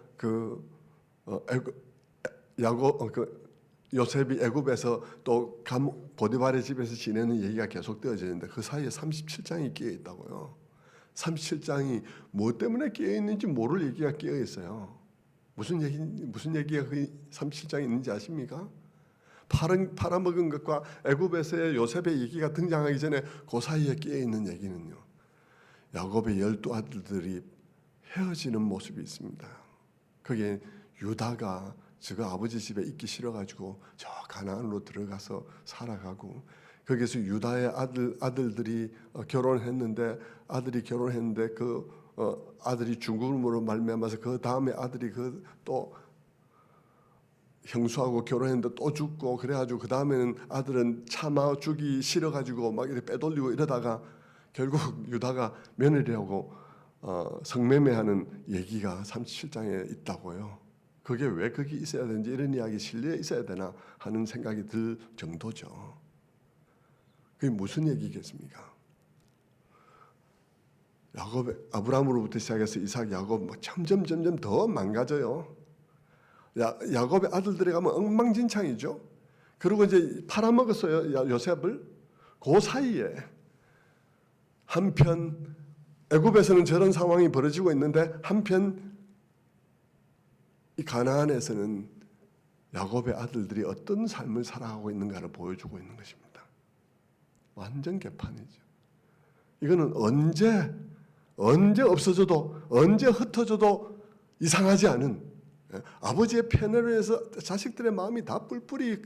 요셉이 애굽에서 또 보디발의 집에서 지내는 얘기가 계속되어지는데, 그 사이에 37장이 끼어 있다고요. 37장이 무엇 때문에 끼어 있는지 모를 얘기가 끼어 있어요. 무슨 얘기가 그 37장에 있는지 아십니까? 팔아먹은 것과 애굽에서의 요셉의 얘기가 등장하기 전에 그 사이에 끼어 있는 얘기는요, 야곱의 12아들들이 헤어지는 모습이 있습니다. 거기에 유다가 저거 아버지 집에 있기 싫어가지고 저 가나안으로 들어가서 살아가고 거기서 유다의 아들들이 결혼했는데 그 아들이 죽음으로 말미암아서 그 다음에 아들이 그 또 형수하고 결혼했는데 또 죽고 그래가지고 그 다음에는 아들은 참아 주기 싫어가지고 막 이렇게 빼돌리고 이러다가 결국 유다가 며느리하고 성매매하는 얘기가 37장에 있다고요. 그게 왜 거기 있어야 되는지 이런 이야기 실려에 있어야 되나 하는 생각이 들 정도죠. 그게 무슨 얘기겠습니까? 야곱, 아브라함으로부터 시작해서 이삭, 야곱 뭐 점점 더 망가져요. 야곱의 아들들이 가면 엉망진창이죠. 그리고 이제 팔아먹었어요, 요셉을. 그 사이에 한편 애굽에서는 저런 상황이 벌어지고 있는데 한편 이 가나안에서는 야곱의 아들들이 어떤 삶을 살아가고 있는가를 보여주고 있는 것입니다. 완전 개판이죠. 이거는 언제 없어져도 언제 흩어져도 이상하지 않은 아버지의 편애로 해서 자식들의 마음이 다 뿔뿔이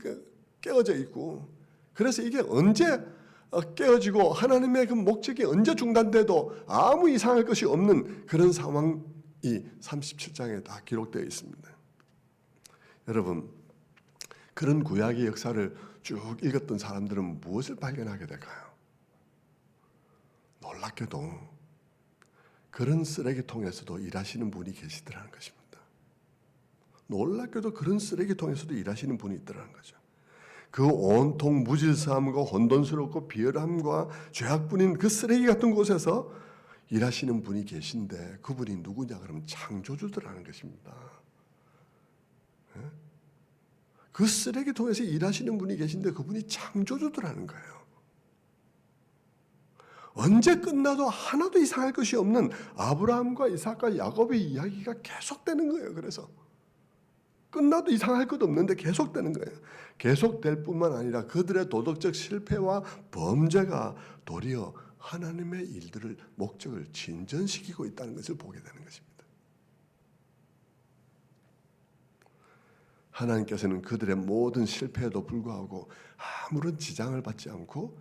깨어져 있고 그래서 이게 언제 깨어지고 하나님의 그 목적이 언제 중단돼도 아무 이상할 것이 없는 그런 상황이 37장에 다 기록되어 있습니다. 여러분, 그런 구약의 역사를 쭉 읽었던 사람들은 무엇을 발견하게 될까요? 놀랍게도 그런 쓰레기통에서도 일하시는 분이 계시더라는 것입니다. 놀랍게도 그런 쓰레기통에서도 일하시는 분이 있더라는 거죠. 그 온통 무질서함과 혼돈스럽고 비열함과 죄악뿐인 그 쓰레기 같은 곳에서 일하시는 분이 계신데 그분이 누구냐 그러면 창조주더라는 것입니다. 그 쓰레기통에서 일하시는 분이 계신데 그분이 창조주더라는 거예요. 언제 끝나도 하나도 이상할 것이 없는 아브라함과 이삭과 야곱의 이야기가 계속되는 거예요. 그래서 끝나도 이상할 것 없는데 계속되는 거예요. 계속될 뿐만 아니라 그들의 도덕적 실패와 범죄가 도리어 하나님의 일들을 목적을 진전시키고 있다는 것을 보게 되는 것입니다. 하나님께서는 그들의 모든 실패에도 불구하고 아무런 지장을 받지 않고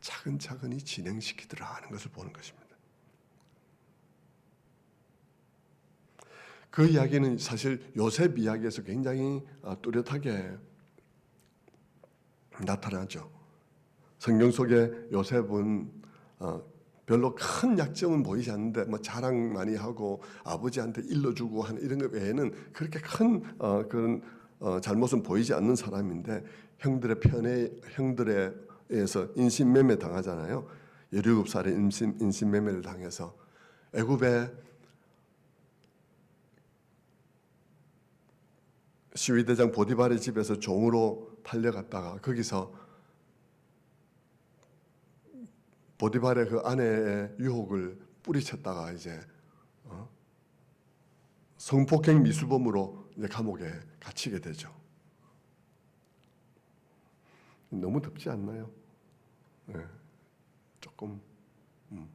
차근차근히 진행시키더라 하는 것을 보는 것입니다. 그 이야기는 사실 요셉 이야기에서 굉장히 뚜렷하게 나타나죠. 성경 속에 요셉은 별로 큰 약점은 보이지 않는데 뭐 자랑 많이 하고 아버지한테 일러주고 하는 이런 것 외에는 그렇게 큰 그런 잘못은 보이지 않는 사람인데 형들의 편에 형들에 의해서 인신매매 당하잖아요. 17살에 인신매매를 당해서 애굽의 시위대장 보디발의 집에서 종으로 팔려갔다가 거기서 보디발의 그 아내의 유혹을 뿌리쳤다가 이제 성폭행 미수범으로 이제 감옥에 갇히게 되죠. 너무 덥지 않나요? 네, 조금. 네.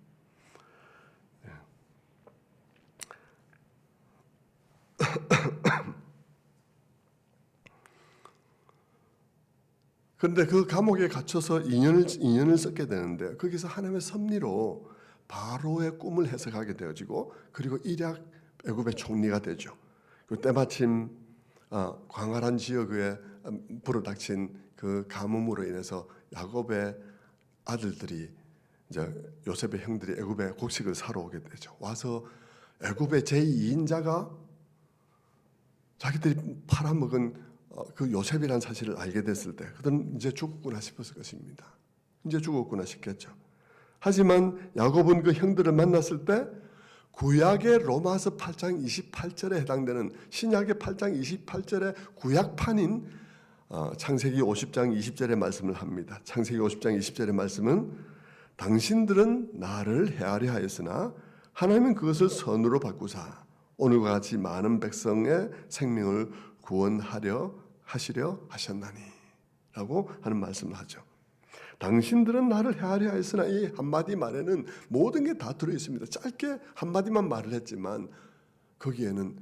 그런데 그 감옥에 gat혀서 2년을 썼게 되는데 거기서 하나님의 섭리로 바로의 꿈을 해석하게 되어지고 그리고 일약 애굽의 총리가 되죠. 그 때마침 광활한 지역에 불어닥친 그 가뭄으로 인해서 야곱의 아들들이 이제 요셉의 형들이 애굽에 곡식을 사러 오게 되죠. 와서 애굽의 제2인자가 자기들이 팔아먹은 그 요셉이라는 사실을 알게 됐을 때 그들은 이제 죽었구나 싶었을 것입니다. 이제 죽었구나 싶겠죠. 하지만 야곱은 그 형들을 만났을 때 구약의 로마서 8장 28절에 해당되는 신약의 8장 28절의 구약판인 창세기 50장 20절의 말씀을 합니다. 창세기 50장 20절의 말씀은 당신들은 나를 헤아려 하였으나 하나님은 그것을 선으로 바꾸사 오늘과 같이 많은 백성의 생명을 구원하려 하시려 하셨나니 라고 하는 말씀을 하죠. 당신들은 나를 헤아려 하였으나 이 한마디 말에는 모든 게 다 들어있습니다. 짧게 한마디만 말을 했지만 거기에는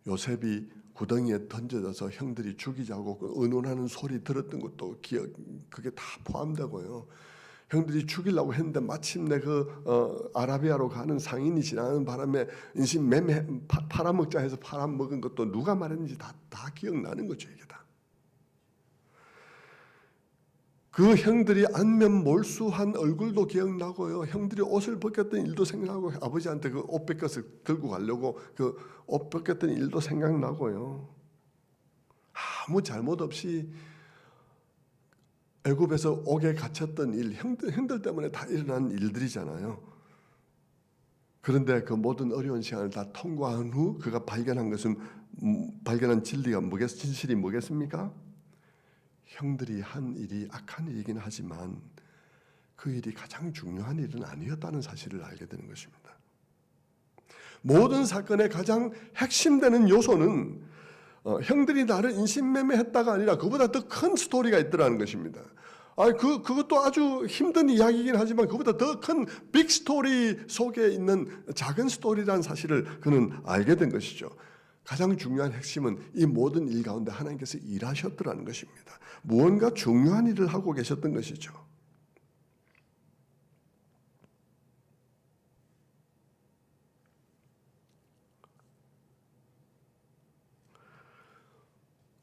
요셉이 구덩이에 던져져서 형들이 죽이자고 그 의논하는 소리 들었던 것도 그게 다 포함되고요. 형들이 죽이려고 했는데 마침내 아라비아로 가는 상인이 지나는 바람에 인신 매매 팔아먹자 해서 팔아먹은 것도 누가 말했는지 다 기억나는 거죠. 이게 다. 그 형들이 안면 몰수한 얼굴도 기억나고요. 형들이 옷을 벗겼던 일도 생각나고 아버지한테 그 옷 벗겨서 들고 가려고 그 옷 벗겼던 일도 생각나고요. 아무 잘못 없이 애굽에서 옥에 갇혔던 일, 형들 때문에 다 일어난 일들이잖아요. 그런데 그 모든 어려운 시간을 다 통과한 후 그가 발견한 진실이 뭐겠습니까? 형들이 한 일이 악한 일이긴 하지만 그 일이 가장 중요한 일은 아니었다는 사실을 알게 되는 것입니다. 모든 사건의 가장 핵심되는 요소는 형들이 나를 인신매매했다가 아니라 그보다 더 큰 스토리가 있더라는 것입니다. 그것도 아주 힘든 이야기이긴 하지만 그보다 더 큰 빅 스토리 속에 있는 작은 스토리라는 사실을 그는 알게 된 것이죠. 가장 중요한 핵심은 이 모든 일 가운데 하나님께서 일하셨더라는 것입니다. 무언가 중요한 일을 하고 계셨던 것이죠.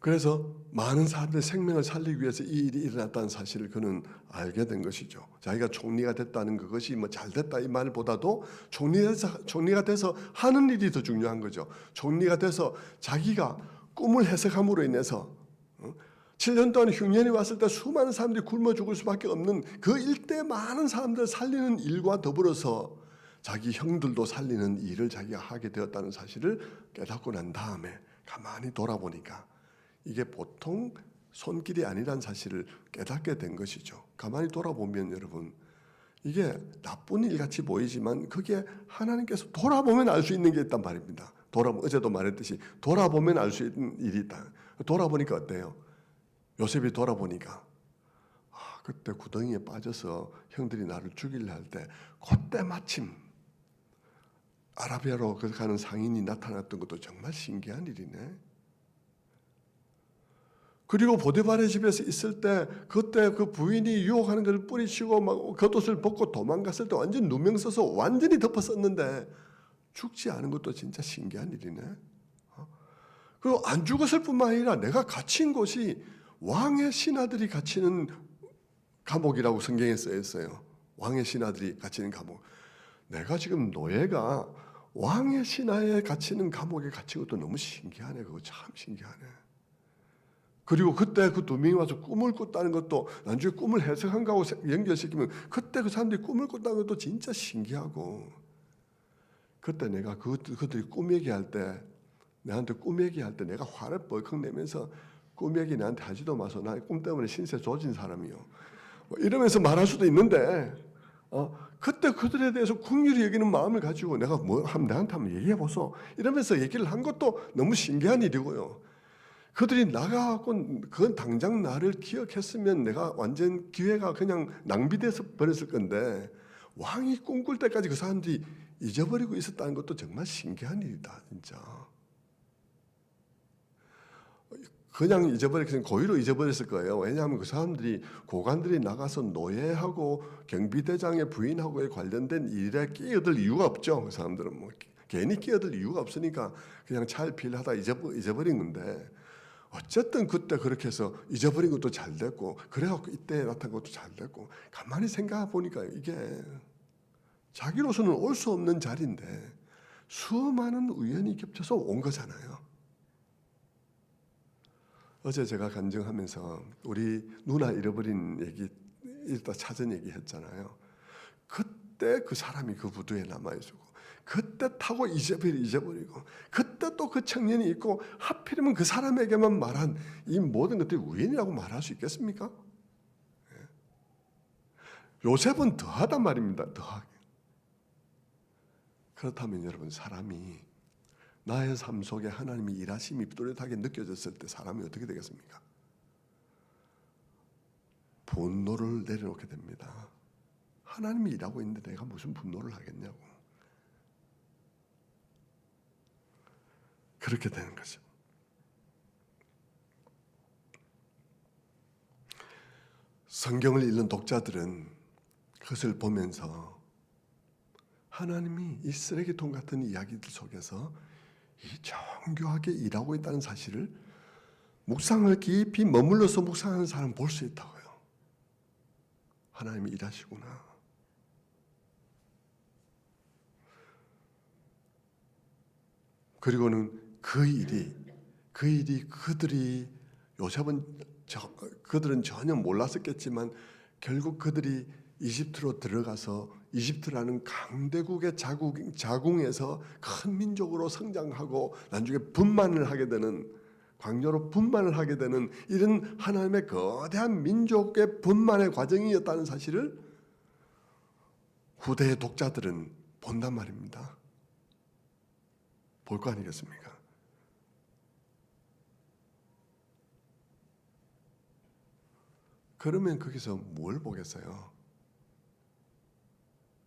그래서 많은 사람들의 생명을 살리기 위해서 이 일이 일어났다는 사실을 그는 알게 된 것이죠. 자기가 총리가 됐다는 그것이 잘 됐다 이 말보다도 총리가 돼서 하는 일이 더 중요한 거죠. 총리가 돼서 자기가 꿈을 해석함으로 인해서 7년 동안 흉년이 왔을 때 수많은 사람들이 굶어 죽을 수밖에 없는 그 일대 많은 사람들을 살리는 일과 더불어서 자기 형들도 살리는 일을 자기가 하게 되었다는 사실을 깨닫고 난 다음에 가만히 돌아보니까 이게 보통 손길이 아니란 사실을 깨닫게 된 것이죠. 가만히 돌아보면 여러분 이게 나쁜 일 같이 보이지만 그게 하나님께서 돌아보면 알 수 있는 게 있단 말입니다. 어제도 말했듯이 돌아보면 알 수 있는 일이 있다. 돌아보니까 어때요? 요셉이 돌아보니까 그때 구덩이에 빠져서 형들이 나를 죽이려 할 때 그때 마침 아라비아로 가는 상인이 나타났던 것도 정말 신기한 일이네. 그리고 보디발의 집에서 있을 때 그때 그 부인이 유혹하는 것을 뿌리치고 막 겉옷을 벗고 도망갔을 때 완전 누명 써서 완전히 덮었었는데 죽지 않은 것도 진짜 신기한 일이네. 그리고 안 죽었을 뿐만 아니라 내가 갇힌 곳이 왕의 신하들이 갇히는 감옥이라고 성경에 써 있어요. 왕의 신하들이 갇히는 감옥. 내가 지금 노예가 왕의 신하에 갇히는 감옥에 갇힌 것도 너무 신기하네. 그거 참 신기하네. 그리고 그때 그 두 명이 와서 꿈을 꿨다는 것도 나중에 꿈을 해석한 거하고 연결시키면 그때 그 사람들이 꿈을 꿨다는 것도 진짜 신기하고 그때 내가 그들이 꿈 얘기할 때 나한테 꿈 얘기할 때 내가 화를 벌컥 내면서 꿈 얘기 나한테 하지도 마소. 나 꿈 때문에 신세 조진 사람이요. 이러면서 말할 수도 있는데 그때 그들에 대해서 긍휼히 여기는 마음을 가지고 내가 나한테 한번 얘기해 보소. 이러면서 얘기를 한 것도 너무 신기한 일이고요. 그들이 나가고 그건 당장 나를 기억했으면 내가 완전 기회가 그냥 낭비돼서 버렸을 건데 왕이 꿈꿀 때까지 그 사람들이 잊어버리고 있었다는 것도 정말 신기한 일이다. 진짜. 그냥 잊어버렸으면 고의로 잊어버렸을 거예요. 왜냐하면 그 사람들이 고관들이 나가서 노예하고 경비대장의 부인하고의 관련된 일에 끼어들 이유가 없죠. 그 사람들은 괜히 끼어들 이유가 없으니까 그냥 찰필하다 잊어버린 건데 어쨌든 그때 그렇게 해서 잊어버린 것도 잘 됐고 그래갖고 이때 나타난 것도 잘 됐고 가만히 생각해 보니까 이게 자기로서는 올 수 없는 자리인데 수많은 우연이 겹쳐서 온 거잖아요. 어제 제가 간증하면서 우리 누나 잃어버린 얘기 일단 찾은 얘기 했잖아요. 그때 그 사람이 그 부두에 남아있고 그때 타고 잊어버리고 그때 또 그 청년이 있고 하필이면 그 사람에게만 말한 이 모든 것들이 우연이라고 말할 수 있겠습니까? 요셉은 더하단 말입니다. 더하게. 그렇다면 여러분 사람이 나의 삶 속에 하나님의 일하심이 뚜렷하게 느껴졌을 때 사람이 어떻게 되겠습니까? 분노를 내려놓게 됩니다. 하나님이 일하고 있는데 내가 무슨 분노를 하겠냐고. 그렇게 되는 거죠. 성경을 읽는 독자들은 그것을 보면서 하나님이 이 쓰레기통 같은 이야기들 속에서 이 정교하게 일하고 있다는 사실을 묵상을 깊이 머물러서 묵상하는 사람은 볼 수 있다고요. 하나님이 일하시구나. 그리고는 그 일이 그들은 전혀 몰랐었겠지만 결국 그들이 이집트로 들어가서 이집트라는 강대국의 자궁에서 큰 민족으로 성장하고 나중에 분만을 하게 되는, 광야로 분만을 하게 되는 이런 하나님의 거대한 민족의 분만의 과정이었다는 사실을 후대의 독자들은 본단 말입니다. 볼 거 아니겠습니까? 그러면 거기서 뭘 보겠어요?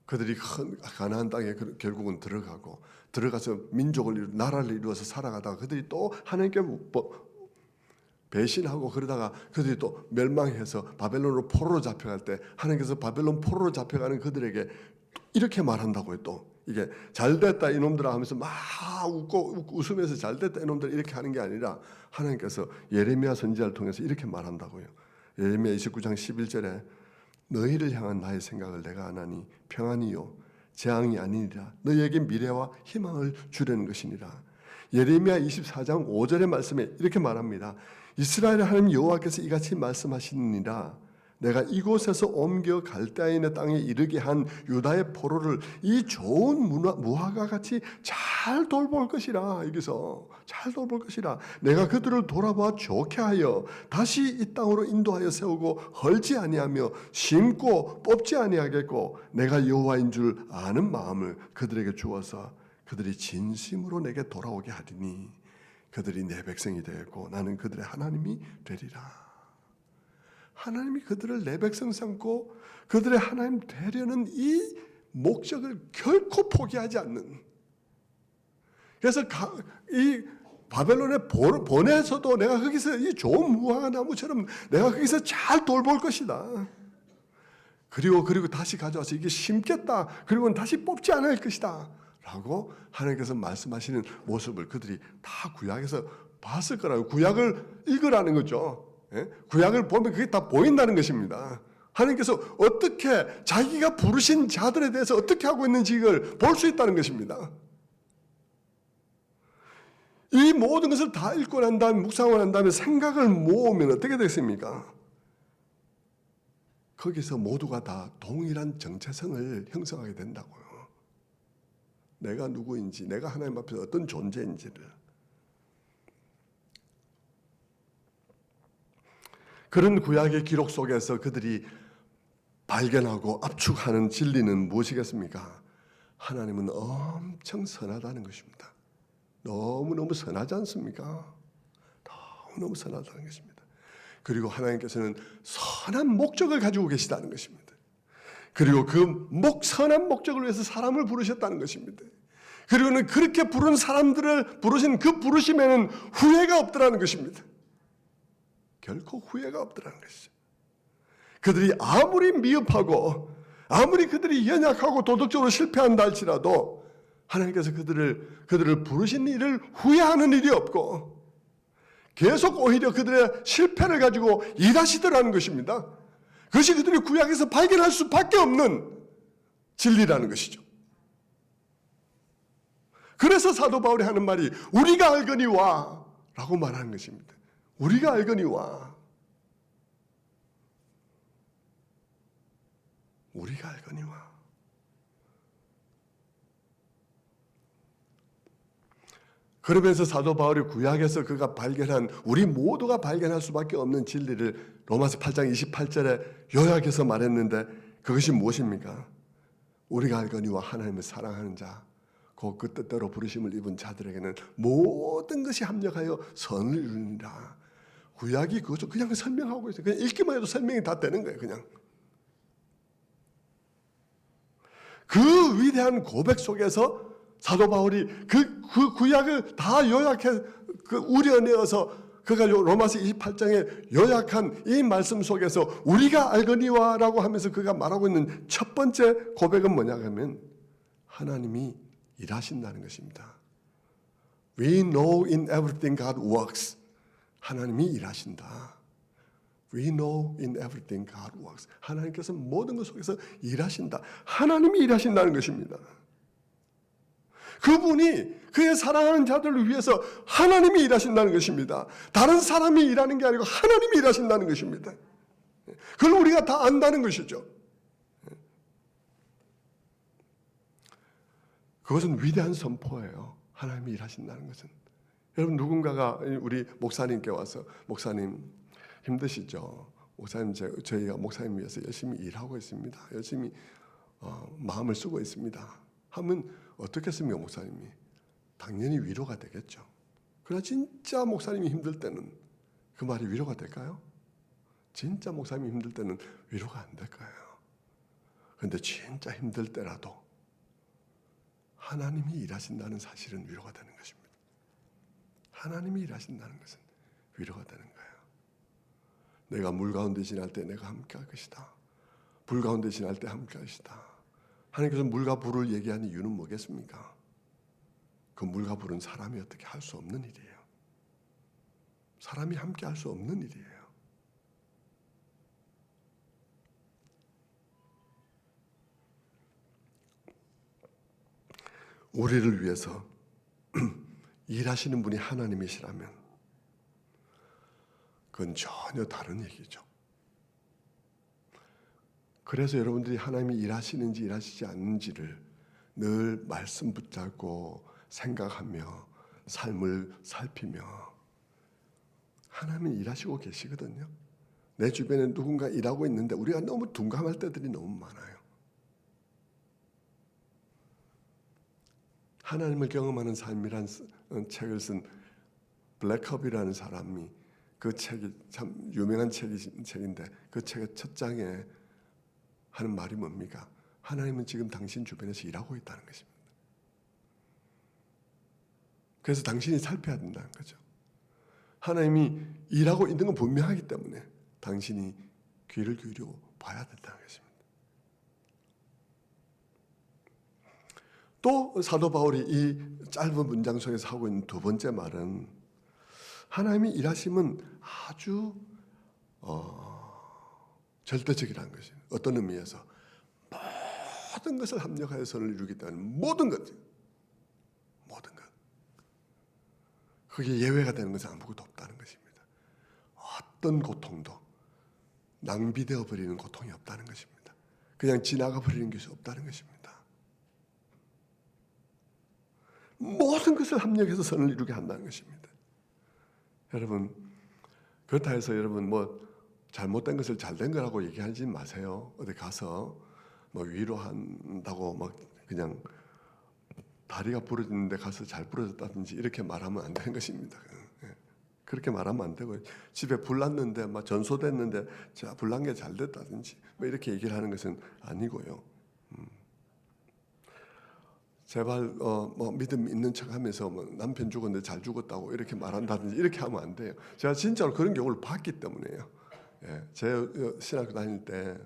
그들이 큰 가나안 땅에 결국은 들어가서 나라를 이루어서 살아가다가 그들이 또 하나님께 배신하고 그러다가 그들이 또 멸망해서 바벨론으로 포로로 잡혀갈 때 하나님께서 바벨론 포로로 잡혀가는 그들에게 이렇게 말한다고요. 또 이게 잘됐다 이놈들아 하면서 막 웃고 웃으면서 잘됐다 이놈들아 이렇게 하는 게 아니라 하나님께서 예레미야 선지자를 통해서 이렇게 말한다고요. 예레미야 29장 11절에 너희를 향한 나의 생각을 내가 아나니 평안이요 재앙이 아니니라. 너희에게 미래와 희망을 주려는 것이니라. 예레미야 24장 5절의 말씀에 이렇게 말합니다. 이스라엘의 하나님 여호와께서 이같이 말씀하시니라. 내가 이곳에서 옮겨 갈대아인의 땅에 이르게 한 유다의 포로를 이 좋은 무화과 같이 잘 돌볼 것이라. 여기서 잘 돌볼 것이라. 내가 그들을 돌아보아 좋게 하여 다시 이 땅으로 인도하여 세우고 헐지 아니하며 심고 뽑지 아니하겠고 내가 여호와인 줄 아는 마음을 그들에게 주어서 그들이 진심으로 내게 돌아오게 하리니 그들이 내 백성이 되었고 나는 그들의 하나님이 되리라. 하나님이 그들을 내 백성 삼고 그들의 하나님 되려는 이 목적을 결코 포기하지 않는. 그래서 이 바벨론에 보내서도 내가 거기서 이 좋은 무화과 나무처럼 내가 거기서 잘 돌볼 것이다. 그리고 다시 가져와서 이게 심겠다. 그리고는 다시 뽑지 않을 것이다. 라고 하나님께서 말씀하시는 모습을 그들이 다 구약에서 봤을 거라고. 구약을 읽으라는 거죠. 구약을 보면 그게 다 보인다는 것입니다. 하나님께서 어떻게 자기가 부르신 자들에 대해서 어떻게 하고 있는지 이걸 볼 수 있다는 것입니다. 이 모든 것을 다 읽고 난 다음에 묵상을 한 다음에 생각을 모으면 어떻게 됐습니까? 거기서 모두가 다 동일한 정체성을 형성하게 된다고요. 내가 누구인지, 내가 하나님 앞에서 어떤 존재인지를. 그런 구약의 기록 속에서 그들이 발견하고 압축하는 진리는 무엇이겠습니까? 하나님은 엄청 선하다는 것입니다. 너무너무 선하지 않습니까? 너무너무 선하다는 것입니다. 그리고 하나님께서는 선한 목적을 가지고 계시다는 것입니다. 그리고 그 선한 목적을 위해서 사람을 부르셨다는 것입니다. 그리고는 그렇게 부른 사람들을 부르신 그 부르심에는 후회가 없더라는 것입니다. 결코 후회가 없더라는 것이죠. 그들이 아무리 미흡하고 아무리 그들이 연약하고 도덕적으로 실패한다 할지라도 하나님께서 그들을 부르신 일을 후회하는 일이 없고 계속 오히려 그들의 실패를 가지고 일하시더라는 것입니다. 그것이 그들이 구약에서 발견할 수밖에 없는 진리라는 것이죠. 그래서 사도 바울이 하는 말이 우리가 알거니와 라고 말하는 것입니다. 우리가 알거니와. 우리가 알거니와. 그러면서 사도 바울이 구약에서 그가 발견한 우리 모두가 발견할 수밖에 없는 진리를 로마서 8장 28절에 요약해서 말했는데 그것이 무엇입니까? 우리가 알거니와 하나님을 사랑하는 자 곧 그 뜻대로 부르심을 입은 자들에게는 모든 것이 합력하여 선을 이루니라. 구약이 그것을 그냥 설명하고 있어요. 그냥 읽기만 해도 설명이 다 되는 거예요. 그냥. 그 위대한 고백 속에서 사도 바울이 그 구약을 다 요약해 우려내어서 그가 로마서 28장에 요약한 이 말씀 속에서 우리가 알거니와라고 하면서 그가 말하고 있는 첫 번째 고백은 뭐냐 하면 하나님이 일하신다는 것입니다. We know in everything God works. 하나님이 일하신다. We know in everything God works. 하나님께서 모든 것 속에서 일하신다. 하나님이 일하신다는 것입니다. 그분이 그의 사랑하는 자들을 위해서 하나님이 일하신다는 것입니다. 다른 사람이 일하는 게 아니고 하나님이 일하신다는 것입니다. 그걸 우리가 다 안다는 것이죠. 그것은 위대한 선포예요. 하나님이 일하신다는 것은. 여러분 누군가가 우리 목사님께 와서 목사님 힘드시죠? 목사님 저희가 목사님 위해서 열심히 일하고 있습니다. 열심히 마음을 쓰고 있습니다. 하면 어떻겠습니까 목사님이? 당연히 위로가 되겠죠. 그러나 진짜 목사님이 힘들 때는 그 말이 위로가 될까요? 진짜 목사님이 힘들 때는 위로가 안 될 거예요. 그런데 진짜 힘들 때라도 하나님이 일하신다는 사실은 위로가 되는 것입니다. 하나님이 일하신다는 것은 위로가 되는 거예요. 내가 물 가운데 지날 때 내가 함께 할 것이다. 불 가운데 지날 때 함께 할 것이다. 하나님께서 물과 불을 얘기하는 이유는 뭐겠습니까? 그 물과 불은 사람이 어떻게 할 수 없는 일이에요. 사람이 함께 할 수 없는 일이에요. 우리를 위해서 일하시는 분이 하나님이시라면 그건 전혀 다른 얘기죠. 그래서 여러분들이 하나님이 일하시는지 일하시지 않는지를 늘 말씀 붙잡고 생각하며 삶을 살피며 하나님은 일하시고 계시거든요. 내 주변에 누군가 일하고 있는데 우리가 너무 둔감할 때들이 너무 많아요. 하나님을 경험하는 삶이란 책을 쓴 블랙컵이라는 사람이 그 책이 참 유명한 책인데 그 책의 첫 장에 하는 말이 뭡니까? 하나님은 지금 당신 주변에서 일하고 있다는 것입니다. 그래서 당신이 살펴야 된다는 거죠. 하나님이 일하고 있는 건 분명하기 때문에 당신이 귀를 기울이고 봐야 된다는 것입니다. 또 사도 바울이 이 짧은 문장 속에서 하고 있는 두 번째 말은 하나님이 일하심은 아주 절대적이라는 것이에요. 어떤 의미에서 모든 것을 합력하여 선을 이루기 때문에 모든 것 그게 예외가 되는 것은 아무것도 없다는 것입니다. 어떤 고통도 낭비되어 버리는 고통이 없다는 것입니다. 그냥 지나가 버리는 것이 없다는 것입니다. 모든 것을 합력해서 선을 이루게 한다는 것입니다. 여러분 그렇다 해서 여러분 뭐 잘못된 것을 잘된 거라고 얘기하지 마세요. 어디 가서 뭐 위로한다고 막 그냥 다리가 부러졌는데 가서 잘 부러졌다든지 이렇게 말하면 안 되는 것입니다. 그렇게 말하면 안 되고요. 집에 불 났는데 막 전소됐는데 자 불난 게 잘 됐다든지 뭐 이렇게 얘기를 하는 것은 아니고요. 제발 뭐 믿음 있는 척하면서 뭐 남편 죽었는데 잘 죽었다고 이렇게 말한다든지 이렇게 하면 안 돼요. 제가 진짜로 그런 경우를 봤기 때문에요. 예, 제 신학교 다닐 때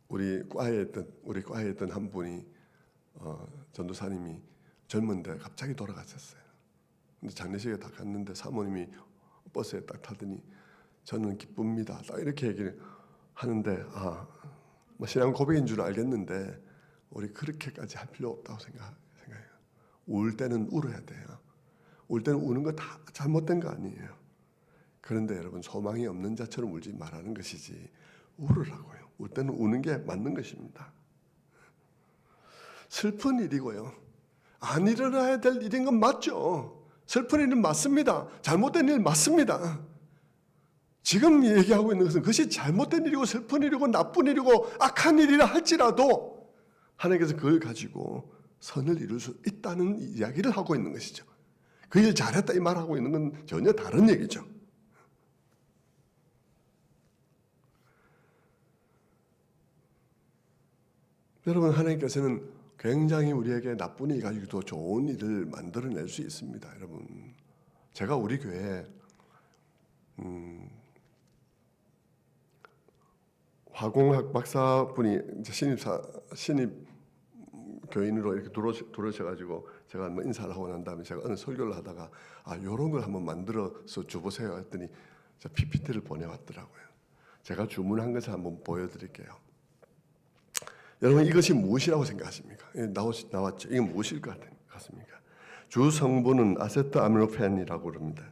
우리 과에 있던 한 분이 전도사님이 젊은데 갑자기 돌아가셨어요. 근데 장례식에 딱 갔는데 사모님이 버스에 딱 타더니 저는 기쁩니다. 딱 이렇게 얘기를 하는데 뭐 신앙 고백인 줄 알겠는데 우리 그렇게까지 할 필요 없다고 생각해요. 울 때는 울어야 돼요. 울 때는 우는 거 다 잘못된 거 아니에요. 그런데 여러분 소망이 없는 자처럼 울지 말라는 것이지 울으라고요. 울 때는 우는 게 맞는 것입니다. 슬픈 일이고요. 안 일어나야 될 일인 건 맞죠. 슬픈 일은 맞습니다. 잘못된 일 맞습니다. 지금 얘기하고 있는 것은 그것이 잘못된 일이고 슬픈 일이고 나쁜 일이고 악한 일이라 할지라도 하나님께서 그걸 가지고 선을 이룰 수 있다는 이야기를 하고 있는 것이죠. 그 일 잘했다 이 말하고 있는 건 전혀 다른 얘기죠. 여러분, 하나님께서는 굉장히 우리에게 나쁜 일 가지고도 좋은 일을 만들어낼 수 있습니다. 여러분, 제가 우리 교회에 화공학 박사분이 이제 신입 교인으로 이렇게 들어오셔가지고 제가 뭐 인사를 하고 난 다음에 제가 어느 설교를 하다가 이런 걸 한번 만들어서 줘보세요 했더니 저 PPT를 보내왔더라고요. 제가 주문한 것을 한번 보여드릴게요. 여러분, 이것이 무엇이라고 생각하십니까? 나왔죠. 이게 무엇일 것 같습니까? 주 성분은 아세트아미노펜이라고 그럽니다.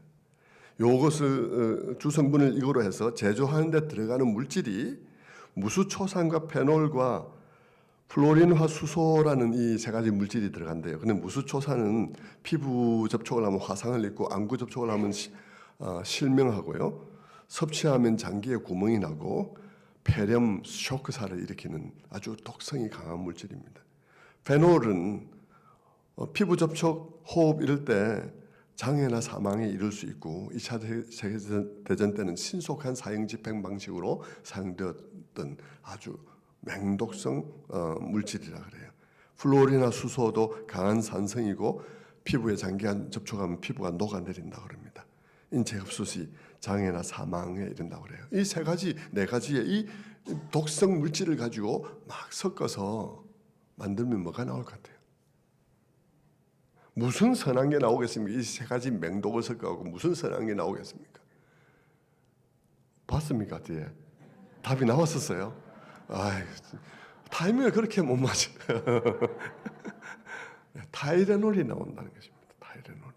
요것을 주 성분을 이거로 해서 제조하는 데 들어가는 물질이 무수초산과 페놀과 플로린화 수소라는 이 세 가지 물질이 들어간대요. 근데 무수초산은 피부 접촉을 하면 화상을 입고 안구 접촉을 하면 실명하고요. 섭취하면 장기에 구멍이 나고 폐렴, 쇼크사를 일으키는 아주 독성이 강한 물질입니다. 페놀은 피부 접촉, 호흡 이럴 때 장애나 사망에 이를 수 있고 2차 세계대전 때는 신속한 사형 집행 방식으로 사용되었던 아주 맹독성 물질이라 그래요. 플로리나 수소도 강한 산성이고 피부에 장기간 접촉하면 피부가 녹아내린다 그럽니다. 인체 흡수 시 장애나 사망에 이른다고 그래요. 이 세 가지, 네 가지의 이 독성 물질을 가지고 막 섞어서 만들면 뭐가 나올 것 같아요? 무슨 선한 게 나오겠습니까? 이 세 가지 맹독을 섞어가고 무슨 선한 게 나오겠습니까? 봤습니까? 뒤에 답이 나왔었어요. 타이밍을 그렇게 못 맞춰. 타이레놀이 나온다는 것입니다. 타이레놀이.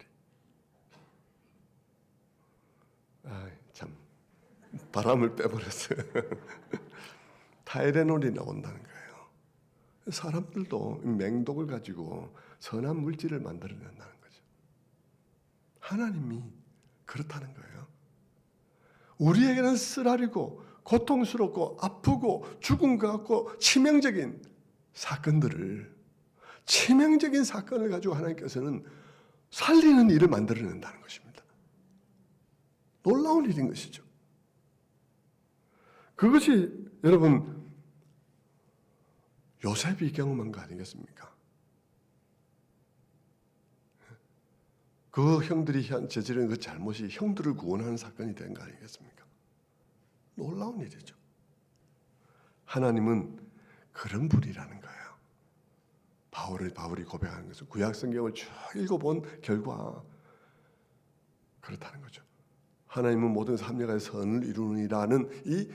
참 바람을 빼버렸어요. 타이레놀이 나온다는 거예요. 사람들도 맹독을 가지고 선한 물질을 만들어낸다는 거죠. 하나님이 그렇다는 거예요. 우리에게는 쓰라리고 고통스럽고 아프고 죽음 같고 치명적인 사건을 가지고 하나님께서는 살리는 일을 만들어낸다는 것입니다. 놀라운 일인 것이죠. 그것이 여러분 요셉이 경험한 거 아니겠습니까? 그 형들이 저지른 그 잘못이 형들을 구원하는 사건이 된 거 아니겠습니까? 놀라운 일이죠. 하나님은 그런 분이라는 거예요. 바울이 고백하는 것은 구약 성경을 쭉 읽어본 결과 그렇다는 거죠. 하나님은 모든 삶력의 선을 이루느니라는 이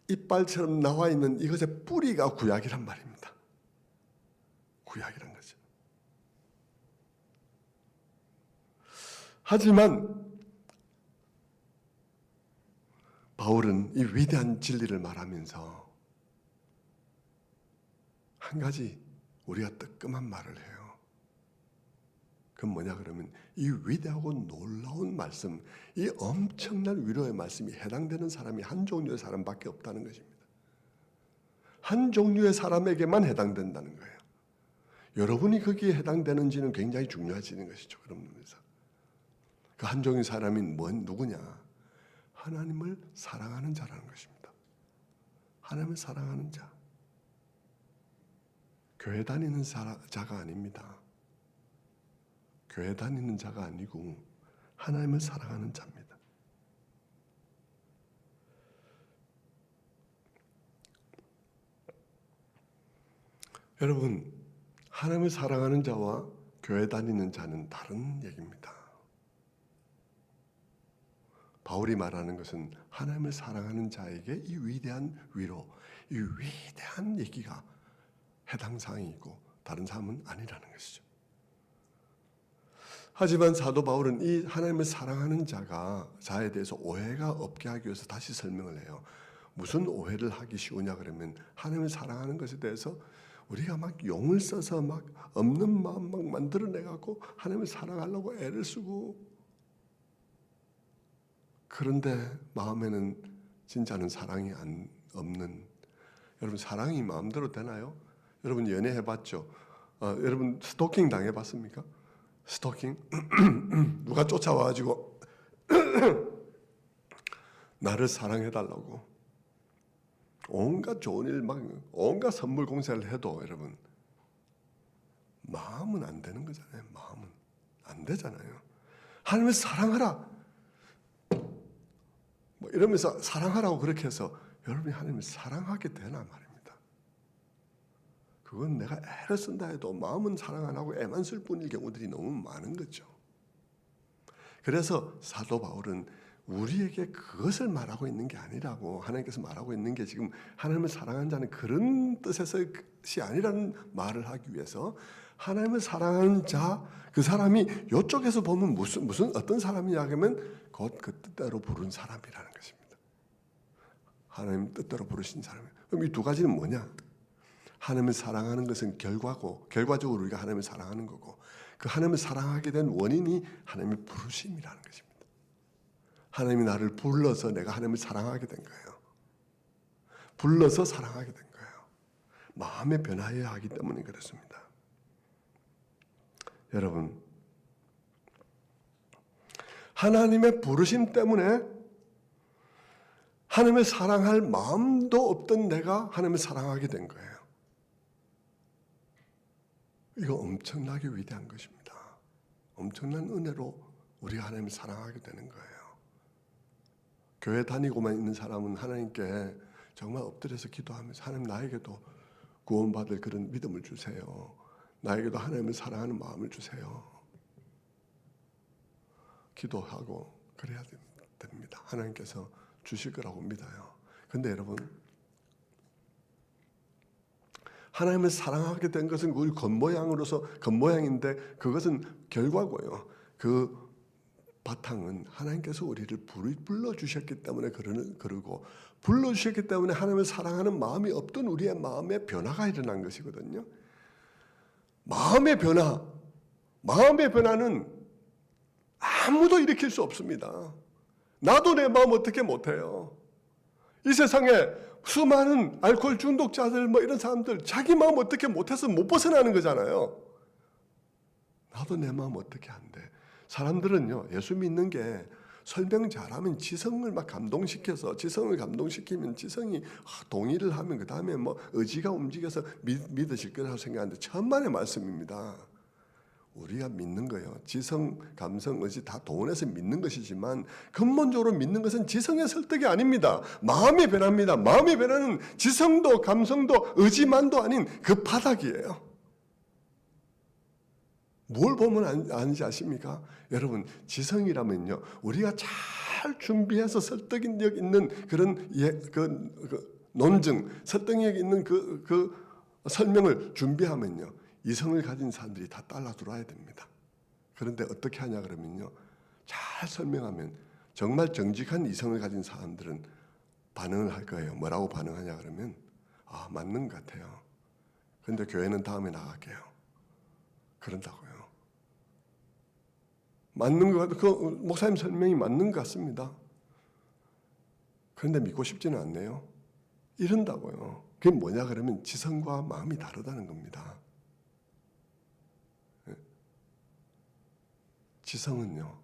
이빨처럼 나와 있는 이것의 뿌리가 구약이란 말입니다. 구약이란 거죠. 하지만 바울은 이 위대한 진리를 말하면서 한 가지 우리가 뜨끔한 말을 해요. 그건 뭐냐 그러면 이 위대하고 놀라운 말씀, 이 엄청난 위로의 말씀이 해당되는 사람이 한 종류의 사람밖에 없다는 것입니다. 한 종류의 사람에게만 해당된다는 거예요. 여러분이 거기에 해당되는지는 굉장히 중요해지는 것이죠. 그런 면에서 그 한 종류의 사람이 누구냐? 하나님을 사랑하는 자라는 것입니다. 하나님을 사랑하는 자. 교회 다니는 자가 아닙니다. 교회 다니는 자가 아니고 하나님을 사랑하는 자입니다. 여러분, 하나님을 사랑하는 자와 교회 다니는 자는 다른 얘기입니다. 바울이 말하는 것은 하나님을 사랑하는 자에게 이 위대한 위로, 이 위대한 얘기가 해당 사항이고 다른 사람은 아니라는 것이죠. 하지만 사도 바울은 이 하나님을 사랑하는 자에 대해서 오해가 없게 하기 위해서 다시 설명을 해요. 무슨 오해를 하기 쉬우냐 그러면 하나님을 사랑하는 것에 대해서 우리가 막 용을 써서 막 없는 마음 막 만들어내갖고 하나님을 사랑하려고 애를 쓰고 그런데 마음에는 진짜는 사랑이 없는 여러분 사랑이 마음대로 되나요? 여러분 연애해봤죠? 여러분 스토킹 당해봤습니까? 스토킹? 누가 쫓아와가지고 나를 사랑해달라고 온갖 좋은 일, 막 온갖 선물 공세를 해도 여러분 마음은 안 되는 거잖아요. 마음은 안 되잖아요. 하나님을 사랑하라 뭐 이러면서 사랑하라고 그렇게 해서 여러분이 하나님을 사랑하게 되나 말입니다. 그건 내가 애를 쓴다 해도 마음은 사랑 안 하고 애만 쓸 뿐일 경우들이 너무 많은 거죠. 그래서 사도 바울은 우리에게 그것을 말하고 있는 게 아니라고, 하나님께서 말하고 있는 게 지금 하나님을 사랑하는 자는 그런 뜻에서의 것이 아니라는 말을 하기 위해서 하나님을 사랑하는 자, 그 사람이 이쪽에서 보면 무슨 어떤 사람이냐 하면 곧 그 뜻대로 부른 사람이라는 것입니다. 하나님 뜻대로 부르신 사람. 그럼 이 두 가지는 뭐냐? 하나님을 사랑하는 것은 결과적으로 우리가 하나님을 사랑하는 거고, 그 하나님을 사랑하게 된 원인이 하나님의 부르심이라는 것입니다. 하나님이 나를 불러서 내가 하나님을 사랑하게 된 거예요. 불러서 사랑하게 된 거예요. 마음에 변화해야 하기 때문에 그렇습니다. 여러분, 하나님의 부르심 때문에 하나님을 사랑할 마음도 없던 내가 하나님을 사랑하게 된 거예요. 이거 엄청나게 위대한 것입니다. 엄청난 은혜로 우리가 하나님을 사랑하게 되는 거예요. 교회 다니고만 있는 사람은 하나님께 정말 엎드려서 기도하면서 하나님 나에게도 구원받을 그런 믿음을 주세요. 나에게도 하나님을 사랑하는 마음을 주세요. 기도하고 그래야 됩니다. 하나님께서 주실 거라고 믿어요. 그런데 여러분, 하나님을 사랑하게 된 것은 우리 겉모양인데 그것은 결과고요. 그 바탕은 하나님께서 우리를 불러주셨기 때문에 그러고 불러주셨기 때문에 하나님을 사랑하는 마음이 없던 우리의 마음의 변화가 일어난 것이거든요. 마음의 변화는 아무도 일으킬 수 없습니다. 나도 내 마음 어떻게 못해요. 이 세상에 수많은 알코올 중독자들 뭐 이런 사람들 자기 마음 어떻게 못해서 못 벗어나는 거잖아요. 나도 내 마음 어떻게 안 돼. 사람들은요, 예수 믿는 게 설명 잘하면 지성을 막 감동시켜서, 지성을 감동시키면 지성이 동의를 하면 그 다음에 뭐 의지가 움직여서 믿으실 거라고 생각하는데 천만의 말씀입니다. 우리가 믿는 거예요. 지성, 감성, 의지 다 동원해서 믿는 것이지만 근본적으로 믿는 것은 지성의 설득이 아닙니다. 마음의 변화입니다. 마음의 변화는 지성도 감성도 의지만도 아닌 그 바닥이에요. 뭘 보면 아는지 아십니까? 여러분, 지성이라면요, 우리가 잘 준비해서 설득력 있는 그런 논증, 설득력 있는 그 설명을 준비하면요, 이성을 가진 사람들이 다 따라 들어와야 됩니다. 그런데 어떻게 하냐 그러면요, 잘 설명하면 정말 정직한 이성을 가진 사람들은 반응을 할 거예요. 뭐라고 반응하냐 그러면 맞는 것 같아요. 그런데 교회는 다음에 나갈게요. 그런다고요. 맞는 것 같아요. 그 목사님 설명이 맞는 것 같습니다. 그런데 믿고 싶지는 않네요. 이런다고요. 그게 뭐냐 그러면 지성과 마음이 다르다는 겁니다. 지성은요,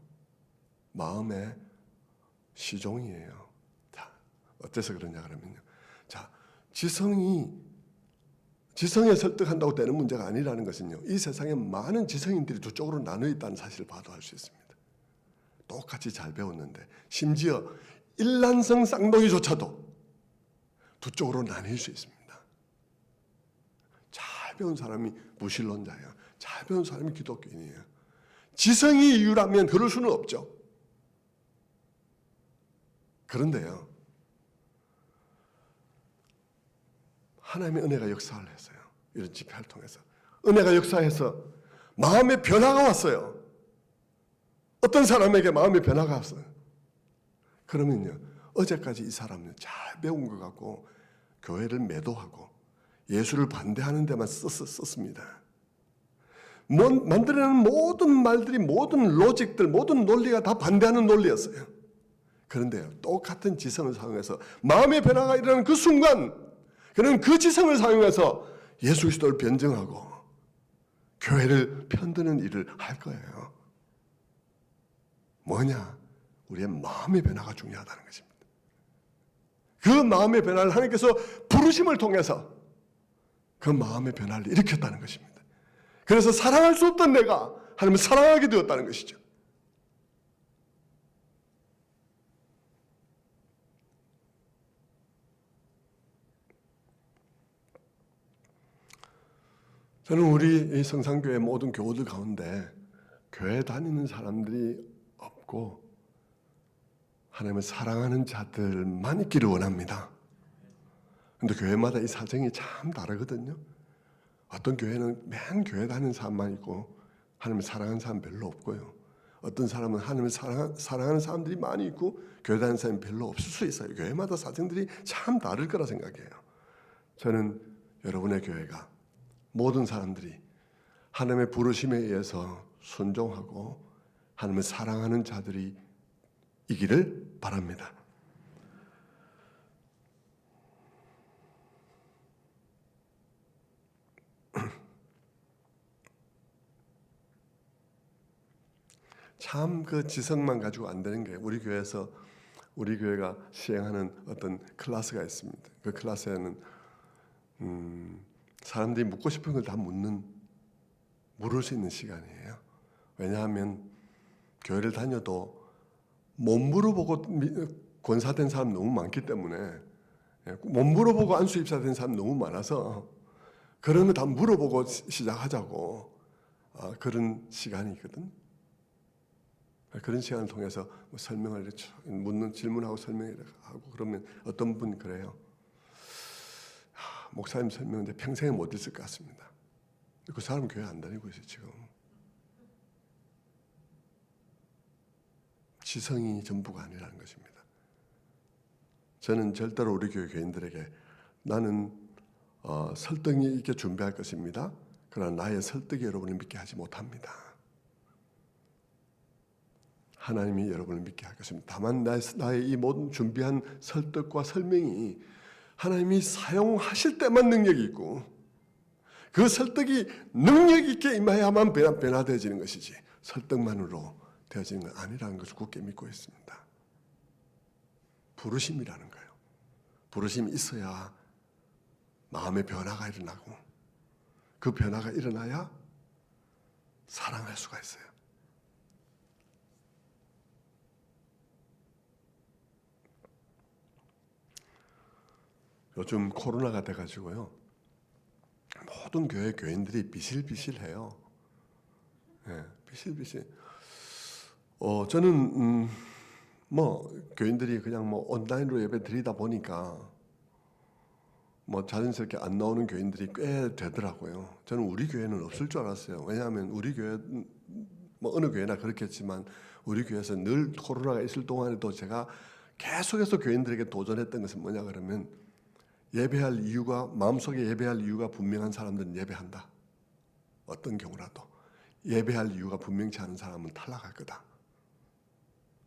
마음의 시종이에요. 자, 어째서 그러냐 그러면요, 자, 지성에 설득한다고 되는 문제가 아니라는 것은요, 이 세상에 많은 지성인들이 두 쪽으로 나눠 있다는 사실을 봐도 알 수 있습니다. 똑같이 잘 배웠는데 심지어 일란성 쌍둥이조차도 두 쪽으로 나뉠 수 있습니다. 잘 배운 사람이 무신론자예요. 잘 배운 사람이 기독교인이에요. 지성이 이유라면 그럴 수는 없죠. 그런데요, 하나님의 은혜가 역사를 했어요. 이런 집회를 통해서 은혜가 역사해서 마음의 변화가 왔어요. 어떤 사람에게 마음의 변화가 왔어요. 그러면요, 어제까지 이 사람은 잘 배운 것 같고 교회를 매도하고 예수를 반대하는 데만 썼습니다. 만들어내는 모든 말들이, 모든 로직들, 모든 논리가 다 반대하는 논리였어요. 그런데요, 똑같은 지성을 사용해서 마음의 변화가 일어나는 그 순간, 그는 그 지성을 사용해서 예수 그리스도를 변증하고 교회를 편드는 일을 할 거예요. 뭐냐? 우리의 마음의 변화가 중요하다는 것입니다. 그 마음의 변화를 하나님께서 부르심을 통해서 그 마음의 변화를 일으켰다는 것입니다. 그래서 사랑할 수 없던 내가 하나님을 사랑하게 되었다는 것이죠. 저는 우리 이 성산교회 모든 교우들 가운데 교회 다니는 사람들이 없고 하나님을 사랑하는 자들만 있기를 원합니다. 근데 교회마다 이 사정이 참 다르거든요. 어떤 교회는 맨 교회 다니는 사람만 있고 하나님을 사랑하는 사람 별로 없고요. 어떤 사람은 하나님을 사랑하는 사람들이 많이 있고 교회 다니는 사람이 별로 없을 수 있어요. 교회마다 사정들이 참 다를 거라 생각해요. 저는 여러분의 교회가 모든 사람들이 하나님의 부르심에 의해서 순종하고 하나님을 사랑하는 자들이 이기를 바랍니다. 참 그 지성만 가지고 안 되는 게 우리 교회에서 우리 교회가 시행하는 어떤 클래스가 있습니다. 그 클래스에는 사람들이 묻고 싶은 걸 다 물을 수 있는 시간이에요. 왜냐하면 교회를 다녀도 못 물어보고 권사된 사람 너무 많기 때문에 못 물어보고 안수 입사된 사람 너무 많아서 그런 거 다 물어보고 시작하자고 그런 시간이 있거든. 그런 시간을 통해서 설명을 묻는 질문하고 설명하고 그러면 어떤 분 그래요. 목사님 설명인데 평생에 못 있을 것 같습니다. 그 사람은 교회 안 다니고 있어요 지금. 지성이 전부가 아니라는 것입니다. 저는 절대로 우리 교회 교인들에게 나는 설득이 있게 준비할 것입니다. 그러나 나의 설득이 여러분을 믿게 하지 못합니다. 하나님이 여러분을 믿게 할 것입니다. 다만 나의 이 모든 준비한 설득과 설명이 하나님이 사용하실 때만 능력이 있고 그 설득이 능력 있게 임하야만 변화되어지는 것이지 설득만으로 되어지는 건 아니라는 것을 굳게 믿고 있습니다. 부르심이라는 거예요. 부르심이 있어야 마음의 변화가 일어나고 그 변화가 일어나야 사랑할 수가 있어요. 요즘 코로나가 돼가지고요 모든 교회 교인들이 비실비실해요. 네, 비실비실. 저는 교인들이 그냥 온라인으로 예배 드리다 보니까 자연스럽게 안 나오는 교인들이 꽤 되더라고요. 저는 우리 교회는 없을 줄 알았어요. 왜냐하면 우리 교회 어느 교회나 그렇겠지만 우리 교회에서 늘 코로나가 있을 동안에도 제가 계속해서 교인들에게 도전했던 것은 뭐냐 그러면 예배할 이유가 마음속에 예배할 이유가 분명한 사람들은 예배한다. 어떤 경우라도 예배할 이유가 분명치 않은 사람은 탈락할 거다.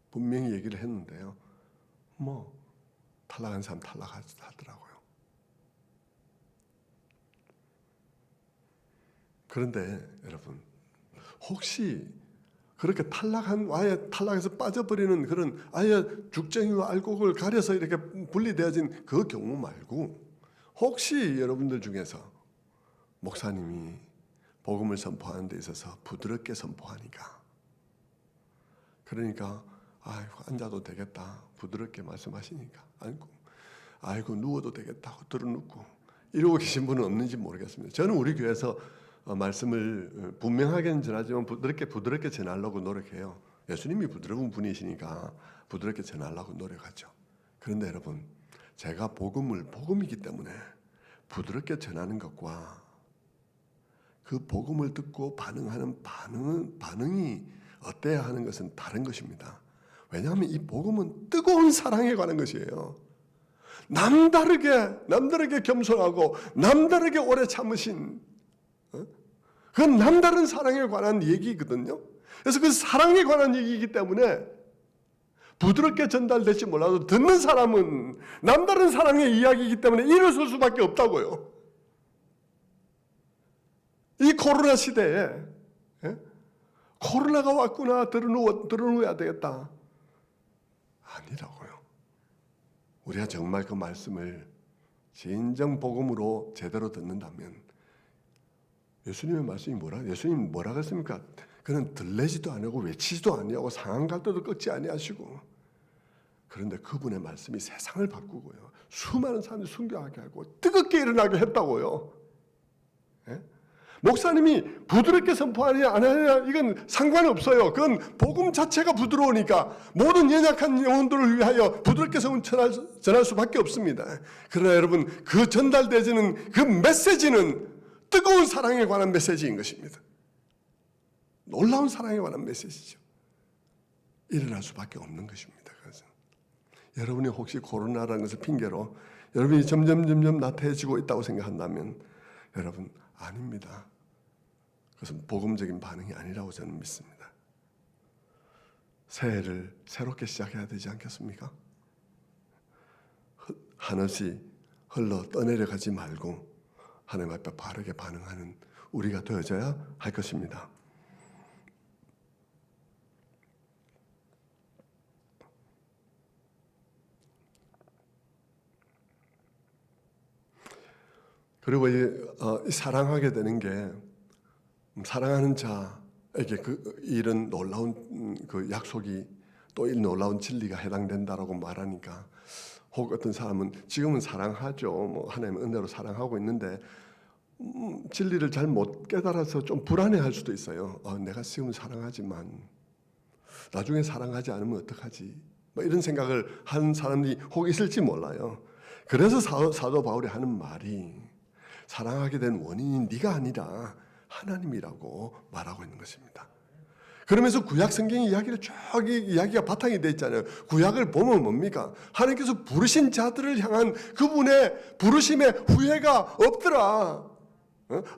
분명히 얘기를 했는데요. 탈락한 사람 탈락하더라고요. 그런데 여러분 혹시 그렇게 아예 탈락해서 빠져버리는 그런 아예 죽정이와 알곡을 가려서 이렇게 분리되어진 그 경우 말고 혹시 여러분들 중에서 목사님이 복음을 선포하는 데 있어서 부드럽게 선포하니까 그러니까 앉아도 되겠다 부드럽게 말씀하시니까 아이고 누워도 되겠다 하고 들어눕고 이러고 계신 분은 없는지 모르겠습니다. 저는 우리 교회에서 말씀을 분명하게는 전하지만 부드럽게 전하려고 노력해요. 예수님이 부드러운 분이시니까 부드럽게 전하려고 노력하죠. 그런데 여러분 제가 복음이기 때문에 부드럽게 전하는 것과 그 복음을 듣고 반응하는 반응이 어때야 하는 것은 다른 것입니다. 왜냐하면 이 복음은 뜨거운 사랑에 관한 것이에요. 남다르게 겸손하고 남다르게 오래 참으신 그건 남다른 사랑에 관한 얘기거든요. 그래서 그 사랑에 관한 얘기이기 때문에 부드럽게 전달될지 몰라도 듣는 사람은 남다른 사랑의 이야기이기 때문에 일어설 수밖에 없다고요. 이 코로나 시대에 코로나가 왔구나 들어누워야 되겠다. 아니라고요. 우리가 정말 그 말씀을 진정 복음으로 제대로 듣는다면 예수님의 말씀이 예수님 뭐라 그랬습니까? 그는 들레지도 아니하고 외치지도 아니하고 상한 갈대도 꺾지 아니하시고, 그런데 그분의 말씀이 세상을 바꾸고요, 수많은 사람들이 순교하게 하고 뜨겁게 일어나게 했다고요. 예? 목사님이 부드럽게 선포하느냐 안 하느냐 이건 상관없어요. 그건 복음 자체가 부드러우니까 모든 연약한 영혼들을 위하여 부드럽게 전할 수밖에 없습니다. 그러나 여러분, 그 전달되지는 그 메시지는 뜨거운 사랑에 관한 메시지인 것입니다. 놀라운 사랑에 관한 메시지죠. 일어날 수밖에 없는 것입니다. 그래서 여러분이 혹시 코로나라는 것을 핑계로 여러분이 점점 나태해지고 있다고 생각한다면 여러분, 아닙니다. 그것은 복음적인 반응이 아니라고 저는 믿습니다. 새해를 새롭게 시작해야 되지 않겠습니까? 한없이 흘러 떠내려가지 말고 하나님 앞에 바르게 반응하는 우리가 되어져야 할 것입니다. 그리고 이 사랑하게 되는 게 사랑하는 자에게 이런 놀라운 그 약속이 또 이 놀라운 진리가 해당된다라고 말하니까, 혹 어떤 사람은 지금은 사랑하죠. 뭐 하나님의 은혜로 사랑하고 있는데 진리를 잘 못 깨달아서 좀 불안해할 수도 있어요. 내가 지금은 사랑하지만 나중에 사랑하지 않으면 어떡하지? 뭐 이런 생각을 하는 사람들이 혹 있을지 몰라요. 그래서 사도 바울이 하는 말이 사랑하게 된 원인이 네가 아니라 하나님이라고 말하고 있는 것입니다. 그러면서 구약 성경의 이야기를 쭉 이야기가 바탕이 되어 있잖아요. 구약을 보면 뭡니까? 하나님께서 부르신 자들을 향한 그분의 부르심에 후회가 없더라.